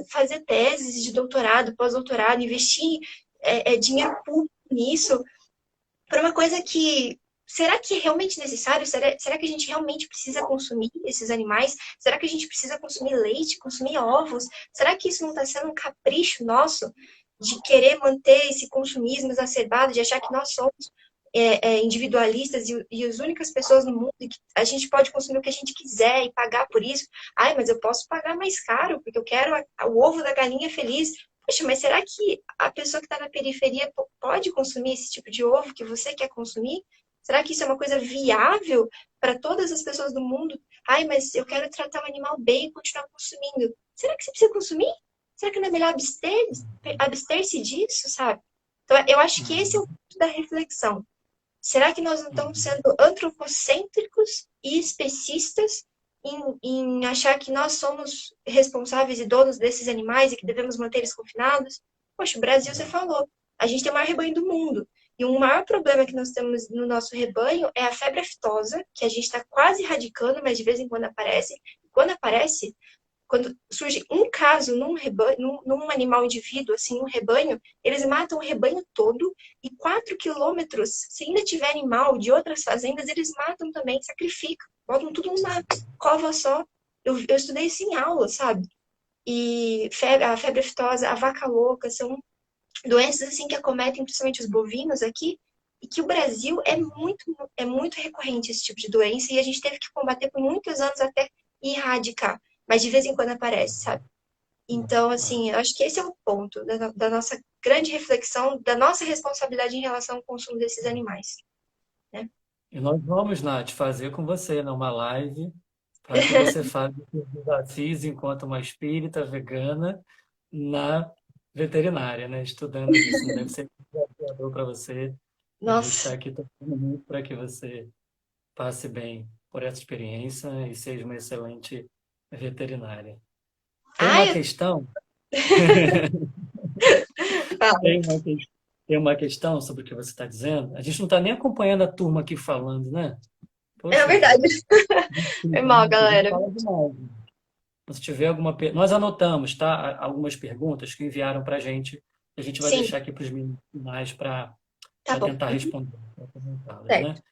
fazer teses de doutorado, pós-doutorado, investir dinheiro público nisso, para uma coisa que. Será que é realmente necessário? Será que a gente realmente precisa consumir esses animais? Será que a gente precisa consumir leite, consumir ovos? Será que isso não está sendo um capricho nosso de querer manter esse consumismo exacerbado, de achar que nós somos individualistas e as únicas pessoas no mundo e que a gente pode consumir o que a gente quiser e pagar por isso? Ai, mas eu posso pagar mais caro porque eu quero o ovo da galinha feliz. Poxa, mas será que a pessoa que está na periferia pode consumir esse tipo de ovo que você quer consumir? Será que isso é uma coisa viável para todas as pessoas do mundo? Ai, mas eu quero tratar o animal bem e continuar consumindo. Será que você precisa consumir? Será que não é melhor abster-se disso, sabe? Então, eu acho que esse é o ponto da reflexão. Será que nós não estamos sendo antropocêntricos e especistas em achar que nós somos responsáveis e donos desses animais e que devemos manter eles confinados? Poxa, o Brasil, você falou, a gente tem o maior rebanho do mundo. E o maior problema que nós temos no nosso rebanho é a febre aftosa, que a gente está quase erradicando, mas de vez em quando aparece. E quando aparece, quando surge um caso num rebanho, num animal indivíduo, assim, num rebanho, eles matam o rebanho todo e 4 quilômetros, se ainda tiver animal de outras fazendas, eles matam também, sacrificam, botam tudo numa cova só. Eu estudei isso em aula, sabe? E a febre aftosa, a vaca louca, são doenças assim que acometem principalmente os bovinos aqui, e que o Brasil é muito recorrente esse tipo de doença, e a gente teve que combater por muitos anos até erradicar. Mas de vez em quando aparece, sabe? Então, assim, eu acho que esse é o ponto da nossa grande reflexão, da nossa responsabilidade em relação ao consumo desses animais, né? E nós vamos, Nath, fazer com você numa live para que você faça os desafios enquanto uma espírita vegana na veterinária, né? Estudando isso. Não deve ser desafiador para você. A gente está Nossa. aqui torcendo muito para que você passe bem por essa experiência e seja uma excelente veterinária. Tem uma Ai, eu questão, falo. tem uma, ques- tem uma questão sobre o que você está dizendo. A gente não está nem acompanhando a turma aqui falando, né? É Poxa verdade. vida. Foi mal, A gente galera. fala demais. Se tiver alguma. Nós anotamos, tá? Algumas perguntas que enviaram para a gente. A gente vai Sim, deixar aqui para os meninos finais tá para bom. tentar responder, para comentá-las, Certo.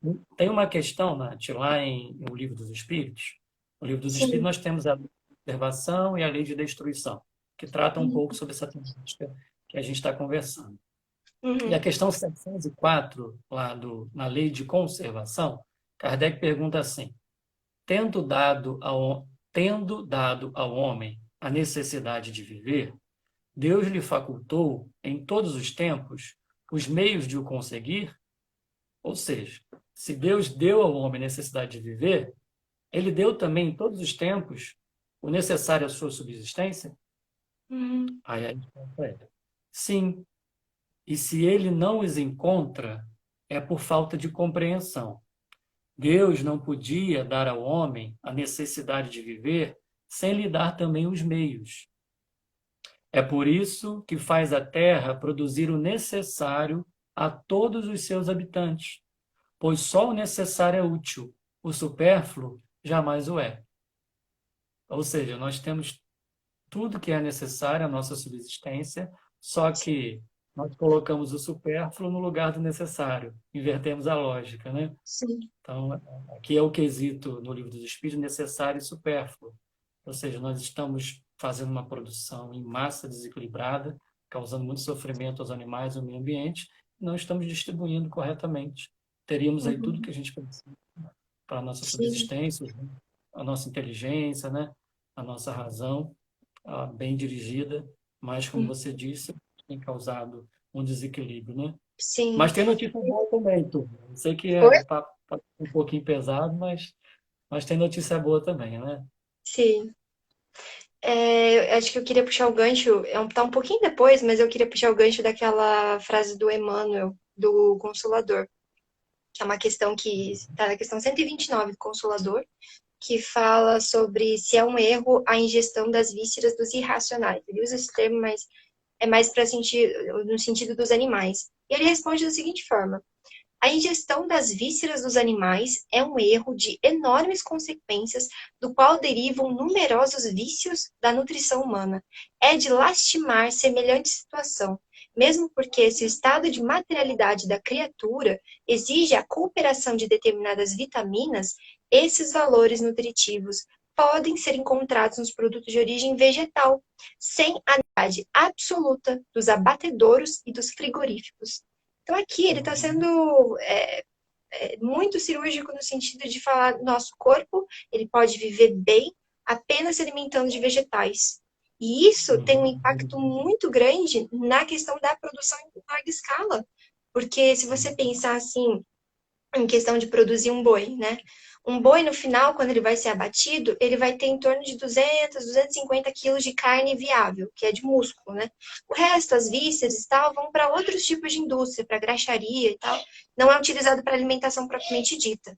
né? Tem uma questão, Nath, lá em O Livro dos Espíritos. No Livro dos Espíritos, Sim. nós temos a lei de conservação e a lei de destruição, que tratam um pouco sobre essa temática que a gente está conversando. E a Uhum. questão 704, na lei de conservação, Kardec pergunta assim: tendo dado ao homem a necessidade de viver, Deus lhe facultou, em todos os tempos, os meios de o conseguir? Ou seja, se Deus deu ao homem a necessidade de viver, ele deu também em todos os tempos o necessário à sua subsistência? Uhum. Aí a resposta é: sim. E se ele não os encontra, é por falta de compreensão. Deus não podia dar ao homem a necessidade de viver sem lhe dar também os meios. É por isso que faz a terra produzir o necessário a todos os seus habitantes, pois só o necessário é útil, o supérfluo jamais o é. Ou seja, nós temos tudo que é necessário à nossa subsistência, só que nós colocamos o supérfluo no lugar do necessário, invertemos a lógica, né? Sim. Então, aqui é o quesito no Livro dos Espíritos, necessário e supérfluo. Ou seja, nós estamos fazendo uma produção em massa desequilibrada, causando muito sofrimento aos animais e ao meio ambiente, e não estamos distribuindo corretamente. Teríamos aí tudo Uhum. que a gente precisa para a nossa Sim. subsistência, a nossa inteligência, né? A nossa razão, bem dirigida, mas, como Uhum. você disse, tem causado um desequilíbrio, né? Sim. Mas tem notícia boa também, turma. Eu sei que Oi? o papo tá um pouquinho pesado, mas tem notícia boa também, né? Sim. Eu acho que eu queria puxar o gancho, tá um pouquinho depois, mas eu queria puxar o gancho daquela frase do Emmanuel, do Consolador, que é uma questão que está na questão 129 do Consolador, que fala sobre se é um erro a ingestão das vísceras dos irracionais. Ele usa esse termo, mas é mais para sentir no sentido dos animais. E ele responde da seguinte forma: a ingestão das vísceras dos animais é um erro de enormes consequências, do qual derivam numerosos vícios da nutrição humana. É de lastimar semelhante situação, mesmo porque, se o estado de materialidade da criatura exige a cooperação de determinadas vitaminas, esses valores nutritivos podem ser encontrados nos produtos de origem vegetal, sem a necessidade absoluta dos abatedouros e dos frigoríficos. Então, aqui ele está sendo muito cirúrgico no sentido de falar nosso corpo, ele pode viver bem apenas se alimentando de vegetais. E isso tem um impacto Uhum. muito grande na questão da produção em larga escala. Porque se você pensar assim, em questão de produzir um boi, né? Um boi, no final, quando ele vai ser abatido, ele vai ter em torno de 200, 250 quilos de carne viável, que é de músculo, né? O resto, as vísceras e tal, vão para outros tipos de indústria, para graxaria e tal. Não é utilizado para alimentação propriamente dita.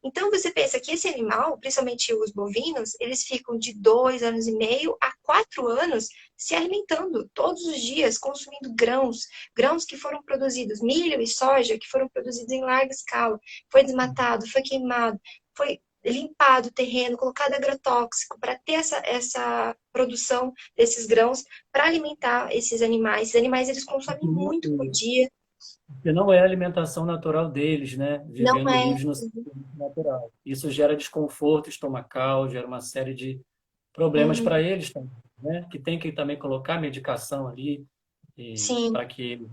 Então, você pensa que esse animal, principalmente os bovinos, eles ficam de 2 anos e meio a 4 anos se alimentando todos os dias, consumindo grãos, grãos que foram produzidos, milho e soja, que foram produzidos em larga escala. Foi desmatado, foi queimado, foi limpado o terreno, colocado agrotóxico para ter essa produção desses grãos para alimentar esses animais. Esses animais eles consomem muito por dia. Que não é a alimentação natural deles, né? Não Vivendo é. livres no sistema natural. Isso gera desconforto estomacal, gera uma série de problemas Uhum. para eles também, né? Que tem que também colocar medicação ali Sim. para que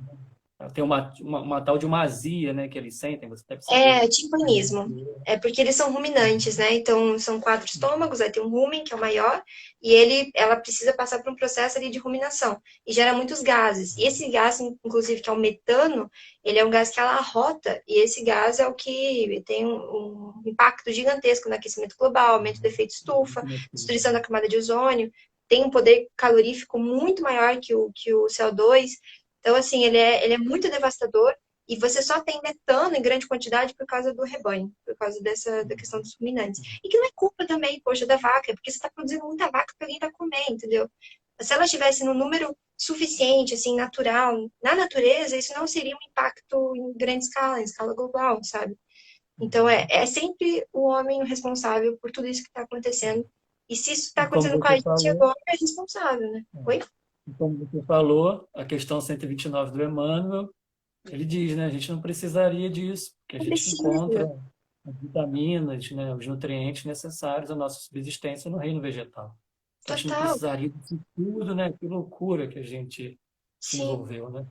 tem uma tal de uma azia, né? Que eles sentem. Você deve saber É melhor do timpanismo. que eu. É porque eles são ruminantes, né? Então, são 4 estômagos, aí tem um rumen, que é o maior, e ela precisa passar por um processo ali de ruminação. E gera muitos gases. E esse gás, inclusive, que é o metano, ele é um gás que ela arrota, e esse gás é o que tem um impacto gigantesco no aquecimento global, aumento do efeito estufa, destruição da camada de ozônio, tem um poder calorífico muito maior que o CO2. Então, assim, ele é muito devastador. E você só tem metano em grande quantidade por causa do rebanho, por causa da questão dos ruminantes. E que não é culpa também, poxa, da vaca, é porque você está produzindo muita vaca para alguém está comer, entendeu? Se ela estivesse no número suficiente, assim, natural, na natureza, isso não seria um impacto em grande escala, em escala global, sabe? Então, é sempre o homem o responsável por tudo isso que está acontecendo. E se isso está E como acontecendo com a você gente falou, agora, é responsável, né? é, Oi? e como você falou, a questão 129 do Emmanuel, ele diz, né, a gente não precisaria disso, porque a Não gente encontra precisa. as vitaminas, né, os nutrientes necessários à nossa subsistência no reino vegetal. A gente não Total. precisaria disso tudo, né? Que loucura que a gente se Sim. envolveu, né?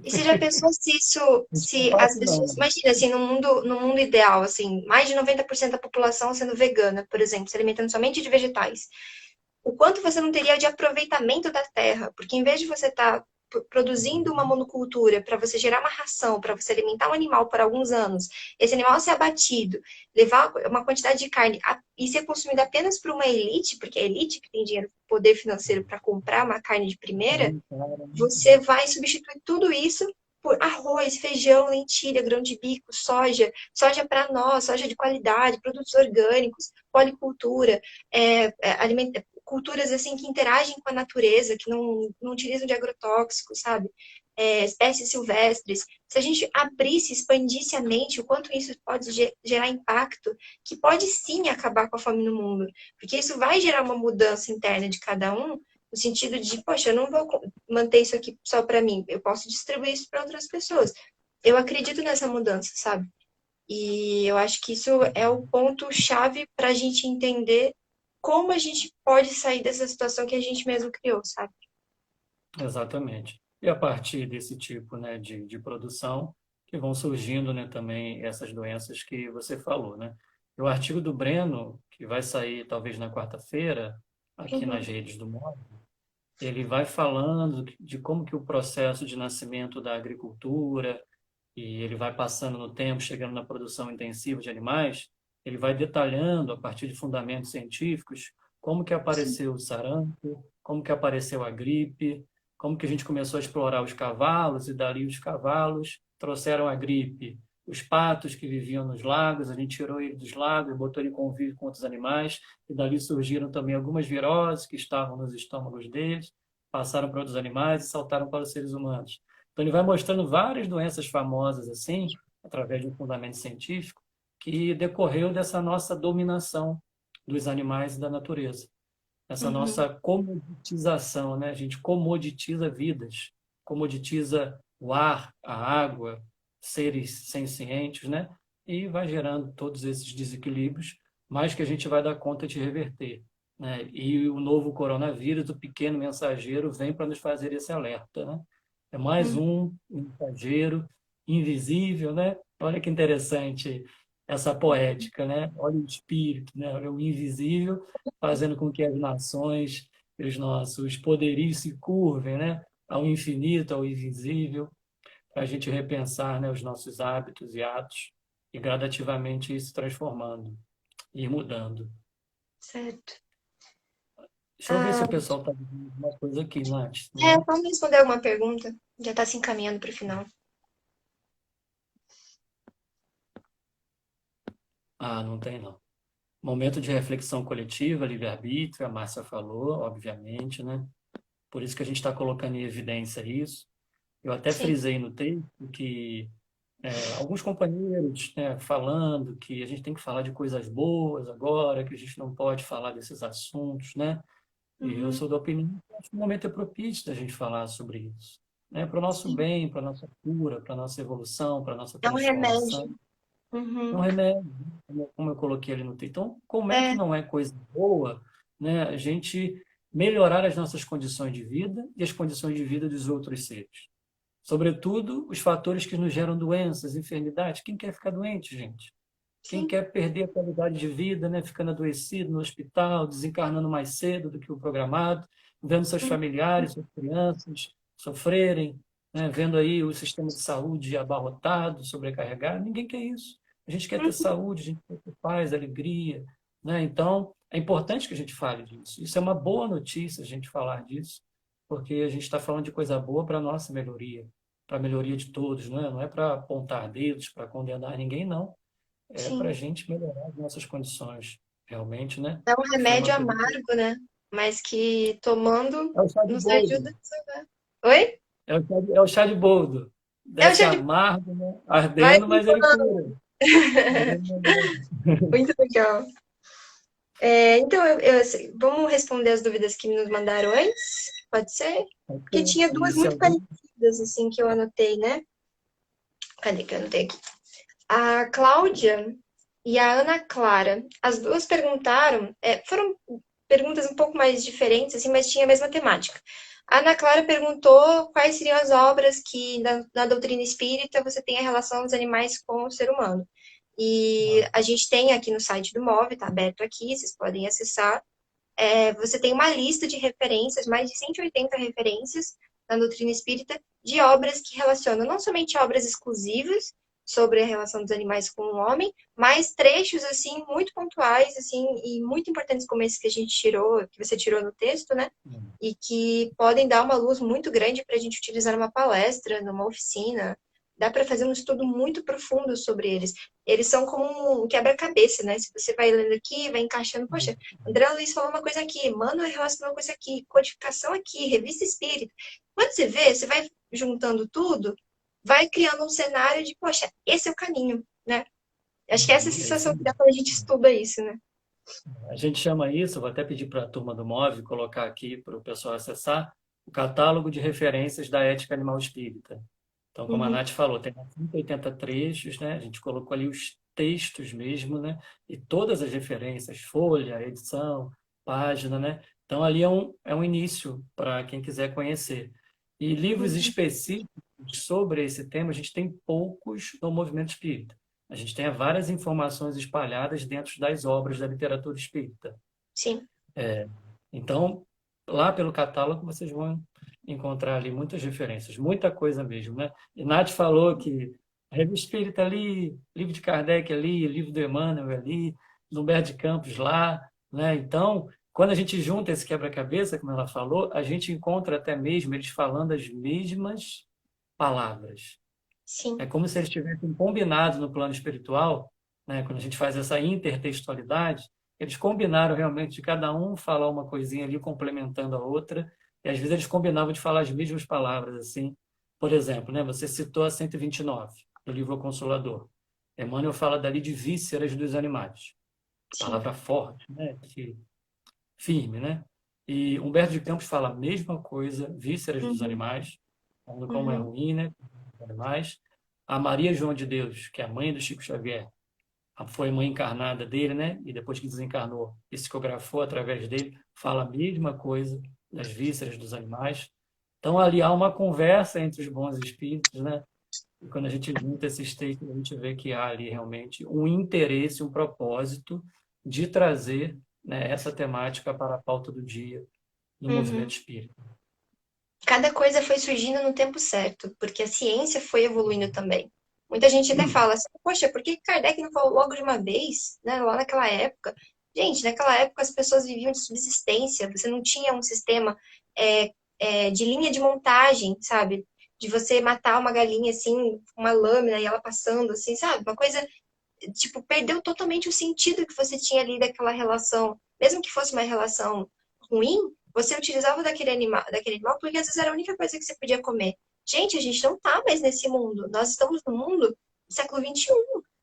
E você já pensou se isso, Não é se as fácil, não, pessoas, né? imagina assim, no mundo ideal, assim, mais de 90% da população sendo vegana, por exemplo, se alimentando somente de vegetais. O quanto você não teria de aproveitamento da terra, porque em vez de você estar produzindo uma monocultura para você gerar uma ração, para você alimentar um animal por alguns anos, esse animal ser abatido, levar uma quantidade de carne e ser consumido apenas por uma elite, porque é a elite que tem dinheiro, poder financeiro para comprar uma carne de primeira, Então, cara, você vai substituir tudo isso por arroz, feijão, lentilha, grão de bico, soja, soja para nós, soja de qualidade, produtos orgânicos, policultura, culturas assim que interagem com a natureza, que não utilizam de agrotóxicos, sabe? Espécies silvestres. Se a gente abrisse, expandisse a mente, o quanto isso pode gerar impacto, que pode sim acabar com a fome no mundo, porque isso vai gerar uma mudança interna de cada um, no sentido de, poxa, eu não vou manter isso aqui só para mim, eu posso distribuir isso para outras pessoas. Eu acredito nessa mudança, sabe? E eu acho que isso é o ponto-chave para a gente entender como a gente pode sair dessa situação que a gente mesmo criou, sabe? exatamente. E a partir desse tipo, né, de produção, que vão surgindo, né, também essas doenças que você falou, né? E o artigo do Breno, que vai sair talvez na quarta-feira, aqui nas Uhum, redes do MOB, ele vai falando de como que o processo de nascimento da agricultura, e ele vai passando no tempo, chegando na produção intensiva de animais, ele vai detalhando, a partir de fundamentos científicos, como que sim. apareceu o sarampo, como que apareceu a gripe, como que a gente começou a explorar os cavalos, e dali os cavalos trouxeram a gripe. Os patos que viviam nos lagos, a gente tirou ele dos lagos e botou ele em convívio com outros animais, e dali surgiram também algumas viroses que estavam nos estômagos deles, passaram para outros animais e saltaram para os seres humanos. Então, ele vai mostrando várias doenças famosas, assim, através de um fundamento científico, que decorreu dessa nossa dominação dos animais e da natureza. Essa Uhum, nossa comoditização, né? A gente comoditiza vidas, comoditiza o ar, a água, seres sencientes, né? E vai gerando todos esses desequilíbrios, mas que a gente vai dar conta de reverter, né? E o novo coronavírus, o pequeno mensageiro, vem para nos fazer esse alerta, né? É mais uhum, um mensageiro invisível, né? Olha que interessante essa poética, né? Olha o espírito, né? Olha o invisível fazendo com que as nações, os nossos poderios se curvem, né? Ao infinito, ao invisível, para a gente repensar, né, os nossos hábitos e atos e gradativamente ir se transformando, ir mudando. certo. Deixa eu ver se Ah, o pessoal está dizendo alguma coisa aqui, Nath. vamos responder alguma pergunta? Já está se encaminhando para o final. Ah, não tem não. Momento de reflexão coletiva, livre-arbítrio, a Márcia falou, obviamente, né? Por isso que a gente está colocando em evidência isso. Eu até Sim. frisei no texto que alguns companheiros, né, falando que a gente tem que falar de coisas boas agora, que a gente não pode falar desses assuntos, né? E eu Uhum. sou da opinião que acho que o momento é propício da gente falar sobre isso, né? Para o nosso Sim. bem, para a nossa cura, para a nossa evolução, para a nossa É um remédio. transformação. É um Uhum. remédio, né? Como eu coloquei ali no texto. Então, como é que É, não é coisa boa, né, a gente melhorar as nossas condições de vida e as condições de vida dos outros seres? Sobretudo, os fatores que nos geram doenças, enfermidades. Quem quer ficar doente, gente? Quem sim. quer perder a qualidade de vida, né? Ficando adoecido no hospital, desencarnando mais cedo do que o programado, vendo seus Uhum. familiares, suas crianças sofrerem, né? Vendo aí o sistema de saúde abarrotado, sobrecarregado. Ninguém quer isso. A gente quer ter saúde, a gente quer ter paz, alegria, né? Então, é importante que a gente fale disso. Isso é uma boa notícia a gente falar disso, porque a gente está falando de coisa boa para a nossa melhoria, para a melhoria de todos, não é? Não é para apontar dedos, para condenar ninguém, não, é para a Sim. gente melhorar as nossas condições, realmente, né? É um De remédio forma que a gente... amargo, né? Mas que tomando É o chá de nos boldo. ajuda a resolver. Oi? É o chá de boldo. É o Desce chá de. amargo, né? Vai Ardendo, mas ele limpando. cura. Mas é legal. Muito legal. Então, assim, vamos responder as dúvidas que nos mandaram antes? Pode ser? Porque Ok. tinha E duas se muito alguém... parecidas, assim, que eu anotei, né? Cadê que eu anotei aqui? A Cláudia e a Ana Clara, as duas perguntaram, foram perguntas um pouco mais diferentes, assim, mas tinha a mesma temática. A Ana Clara perguntou quais seriam as obras que na doutrina espírita você tem a relação dos animais com o ser humano. E Ah, a gente tem aqui no site do MOV, está aberto aqui, vocês podem acessar. Você tem uma lista de referências, mais de 180 referências na doutrina espírita, de obras que relacionam não somente obras exclusivas sobre a relação dos animais com o homem, mas trechos assim muito pontuais assim e muito importantes como esse que a gente tirou, que você tirou no texto, né? hum. E que podem dar uma luz muito grande para a gente utilizar numa palestra, numa oficina. Dá para fazer um estudo muito profundo sobre eles. Eles são como um quebra-cabeça, né? Se você vai lendo aqui, vai encaixando, poxa, André Luiz falou uma coisa aqui, Mano relacionou uma coisa aqui, codificação aqui, revista espírita. Quando você vê, você vai juntando tudo, vai criando um cenário de, poxa, esse é o caminho, né? Acho que essa é a É isso sensação que mesmo. dá quando a gente estuda isso, né? A gente chama isso, vou até pedir para a turma do MOV colocar aqui para o pessoal acessar, o catálogo de referências da ética animal espírita. Então, como a Uhum, Nath falou, tem 180 trechos, né? A gente colocou ali os textos mesmo, né? E todas as referências, folha, edição, página, né? Então, ali é um início para quem quiser conhecer. E livros uhum, específicos sobre esse tema, a gente tem poucos no movimento espírita. A gente tem várias informações espalhadas dentro das obras da literatura espírita. sim. Então, lá pelo catálogo, vocês vão encontrar ali muitas referências, muita coisa mesmo, né? E Nath falou que a Revista Espírita ali, livro de Kardec ali, livro do Emmanuel ali, do Humberto de Campos lá, né? Então, quando a gente junta esse quebra-cabeça, como ela falou, a gente encontra até mesmo eles falando as mesmas palavras. É Sim. como se eles tivessem combinado no plano espiritual, né? Quando a gente faz essa intertextualidade, eles combinaram realmente de cada um falar uma coisinha ali complementando a outra, e às vezes eles combinavam de falar as mesmas palavras, assim. Por exemplo, né? Você citou a 129, do livro O Consolador. Emmanuel fala dali de vísceras dos animais. Sim. Palavra forte, né? Firme, né? E Humberto de Campos fala a mesma coisa, vísceras dos Uhum, animais, falando como é uhum, ruim, né? Os animais. A Maria João de Deus, que é a mãe do Chico Xavier, foi mãe encarnada dele, né? E depois que desencarnou, psicografou através dele, fala a mesma coisa das vísceras dos animais. Então, ali há uma conversa entre os bons espíritos, né? E quando a gente junta esses textos, a gente vê que há ali realmente um interesse, um propósito de trazer, né, essa temática para a pauta do dia no movimento uhum. espírita. Cada coisa foi surgindo no tempo certo, porque a ciência foi evoluindo também. Muita gente até fala assim, poxa, por que Kardec não falou logo de uma vez, né, lá naquela época? Gente, naquela época as pessoas viviam de subsistência, você não tinha um sistema é, de linha de montagem, sabe? De você matar uma galinha assim, uma lâmina e ela passando, assim, sabe? Uma coisa, tipo, perdeu totalmente o sentido que você tinha ali daquela relação. Mesmo que fosse uma relação ruim, você utilizava daquele animal porque às vezes era a única coisa que você podia comer. Gente, a gente não tá mais nesse mundo. Nós estamos no mundo do século XXI,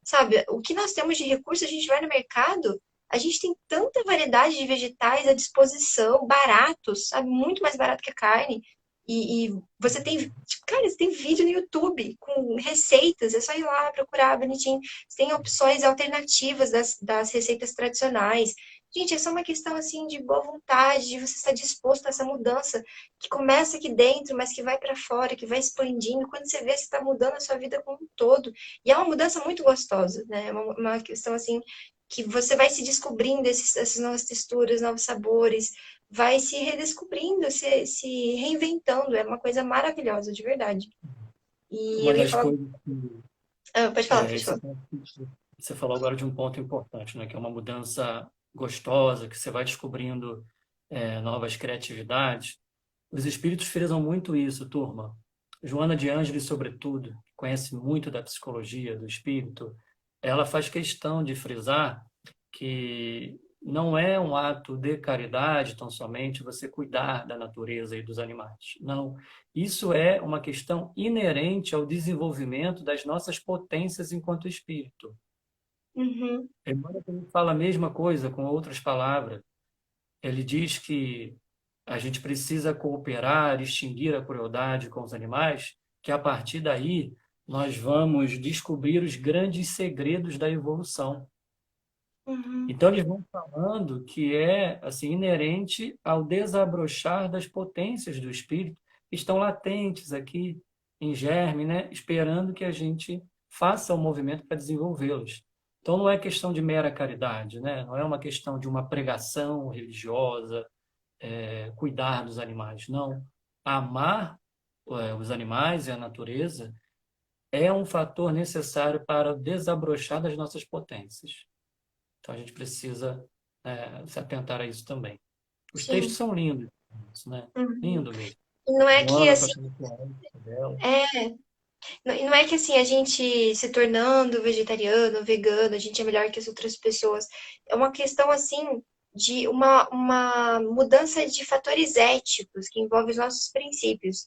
sabe? O que nós temos de recursos, a gente vai no mercado, a gente tem tanta variedade de vegetais à disposição, baratos, sabe? Muito mais barato que a carne. E você tem, tipo, cara, você tem vídeo no YouTube com receitas, é só ir lá procurar bonitinho. Você tem opções alternativas das receitas tradicionais. Gente, é só uma questão assim de boa vontade, de você estar disposto a essa mudança que começa aqui dentro, mas que vai para fora, que vai expandindo. Quando você vê, você está mudando a sua vida como um todo. E é uma mudança muito gostosa, né? É uma questão assim que você vai se descobrindo essas novas texturas, novos sabores, vai se redescobrindo, se reinventando. É uma coisa maravilhosa, de verdade. E Uma eu ia das falar. coisas que Pode falar, pode esse falar. ponto que você falou agora de um ponto importante, né? Que é uma mudança gostosa, que você vai descobrindo novas criatividades. Os espíritos frisam muito isso, turma. Joana de Ângeles, sobretudo, que conhece muito da psicologia do espírito, ela faz questão de frisar que não é um ato de caridade tão somente você cuidar da natureza e dos animais. Não. Isso é uma questão inerente ao desenvolvimento das nossas potências enquanto espírito. Uhum, Emmanuel também fala a mesma coisa com outras palavras. Ele diz que a gente precisa cooperar, extinguir a crueldade com os animais, que a partir daí nós vamos descobrir os grandes segredos da evolução. uhum, Então eles vão falando que é assim inerente ao desabrochar das potências do espírito que estão latentes aqui em germe, né, esperando que a gente faça o movimento para desenvolvê-los. Então não é questão de mera caridade, né? Não é uma questão de uma pregação religiosa, cuidar dos animais, não. Amar os animais e a natureza é um fator necessário para desabrochar das nossas potências. Então a gente precisa se atentar a isso também. Os textos sim. são lindos, né? Uhum. Lindo mesmo. E não é que Joana com assim, aquela floresta dela. é, e não é que assim, a gente se tornando vegetariano, vegano, a gente é melhor que as outras pessoas. É uma questão assim de uma mudança de fatores éticos que envolve os nossos princípios.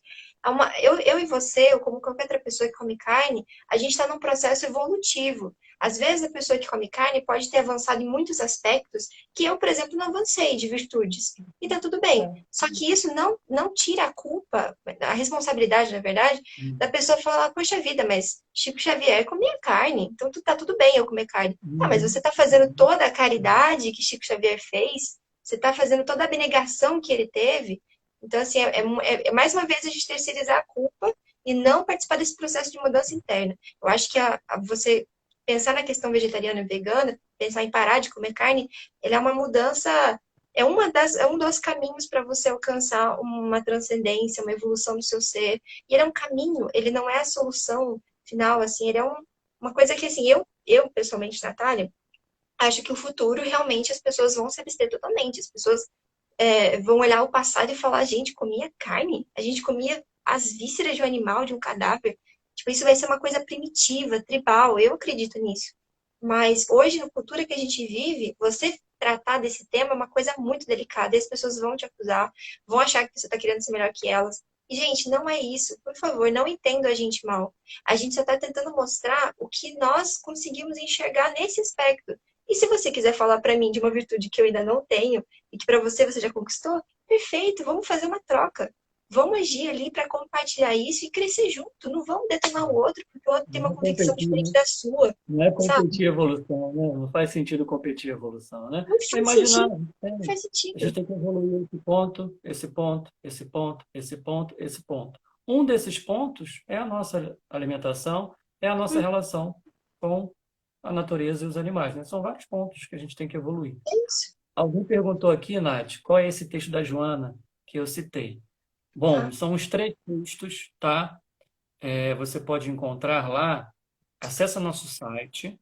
Eu e você, ou como qualquer outra pessoa que come carne, a gente está num processo evolutivo. Às vezes a pessoa que come carne pode ter avançado em muitos aspectos que eu, por exemplo, não avancei de virtudes. E tá tudo bem. É. Só que isso não tira a culpa, a responsabilidade, na verdade, da pessoa falar, poxa vida, mas Chico Xavier comia carne, então tá tudo bem eu comer carne. Tá, mas você Uhum. tá fazendo toda a caridade que Chico Xavier fez, você tá fazendo toda a abnegação que ele teve. Então, assim, é mais uma vez a gente terceirizar a culpa e não participar desse processo de mudança interna. Eu acho que você pensar na questão vegetariana e vegana, pensar em parar de comer carne, ele é uma mudança, é um dos caminhos para você alcançar uma transcendência, uma evolução do seu ser. E ele é um caminho, ele não é a solução final, assim, ele é uma coisa que, assim, eu pessoalmente, Natália, acho que o futuro realmente as pessoas vão se abster totalmente. As pessoas vão olhar o passado e falar, a gente comia carne, a gente comia as vísceras de um animal, de um cadáver. Tipo, isso vai ser uma coisa primitiva, tribal, eu acredito nisso. Mas hoje, na cultura que a gente vive, você tratar desse tema é uma coisa muito delicada. E as pessoas vão te acusar, vão achar que você está querendo ser melhor que elas. E, gente, não é isso. Por favor, não entendo a gente mal. A gente só está tentando mostrar o que nós conseguimos enxergar nesse aspecto. E se você quiser falar para mim de uma virtude que eu ainda não tenho e que para você já conquistou, perfeito, vamos fazer uma troca. Vamos agir ali para compartilhar isso e crescer junto. Não vamos detonar o outro porque o outro tem Não uma é convicção competir, diferente né? da sua, Não é sabe? competir a evolução, né? Não faz sentido competir a evolução, né? Não É faz imaginar, sentido, não faz a gente sentido. tem que evoluir esse ponto, esse ponto, esse ponto, esse ponto, esse ponto. Um desses pontos é a nossa alimentação, é a nossa relação com a natureza e os animais, né? São vários pontos que a gente tem que evoluir. É isso. Alguém perguntou aqui, Nath, qual é esse texto da Joana que eu citei? Bom, Tá? são os três textos, tá? Você pode encontrar lá, acessa nosso site,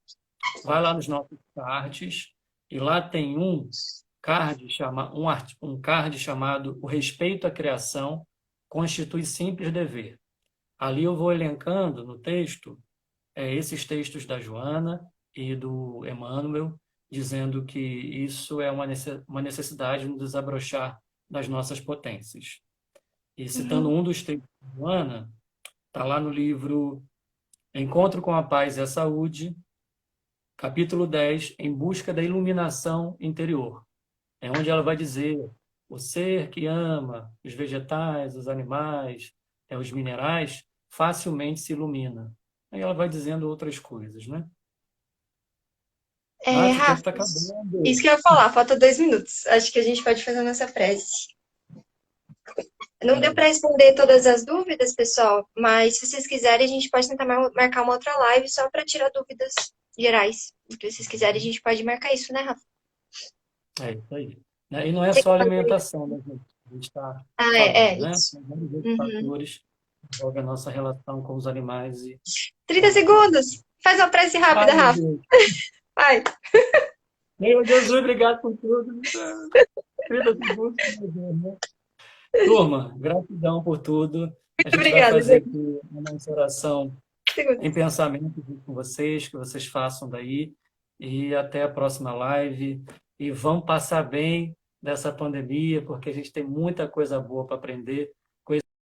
vai lá nos nossos cards, e lá tem um card chamado O Respeito à Criação Constitui Simples Dever. Ali eu vou elencando no texto esses textos da Joana e do Emmanuel, dizendo que isso é uma necessidade no desabrochar das nossas potências. E citando Uhum. um dos textos da Joana, está lá no livro Encontro com a Paz e a Saúde, capítulo 10, Em Busca da Iluminação Interior. É onde ela vai dizer: o ser que ama os vegetais, os animais, os minerais, facilmente se ilumina. Aí ela vai dizendo outras coisas, né? Nath, o tempo Rafa, está isso acabando. que eu ia falar, falta 2 minutos. Acho que a gente pode fazer a nossa prece. Não deu para Maravilha. responder todas as dúvidas, pessoal, mas se vocês quiserem, a gente pode tentar marcar uma outra live só para tirar dúvidas gerais. Se vocês quiserem, a gente pode marcar isso, né, Rafa? É isso aí. Né? E não é Você só quer fazer? alimentação, né, gente? A gente está Ah, falando, né? isso. São vários outros Uhum. fatores que envolvem a nossa relação com os animais e com a 30 natureza. segundos. Faz uma prece rápida, Ai, meu Rafa. Deus. Vai. Meu Jesus, obrigado por tudo. 30 segundos, meu Deus, né? Turma, gratidão por tudo. A Muito gente vai obrigada, fazer gente. aqui uma nossa oração em Segundos. pensamento junto com vocês, que vocês façam daí. E até a próxima live. e vamos passar bem dessa pandemia, porque a gente tem muita coisa boa para aprender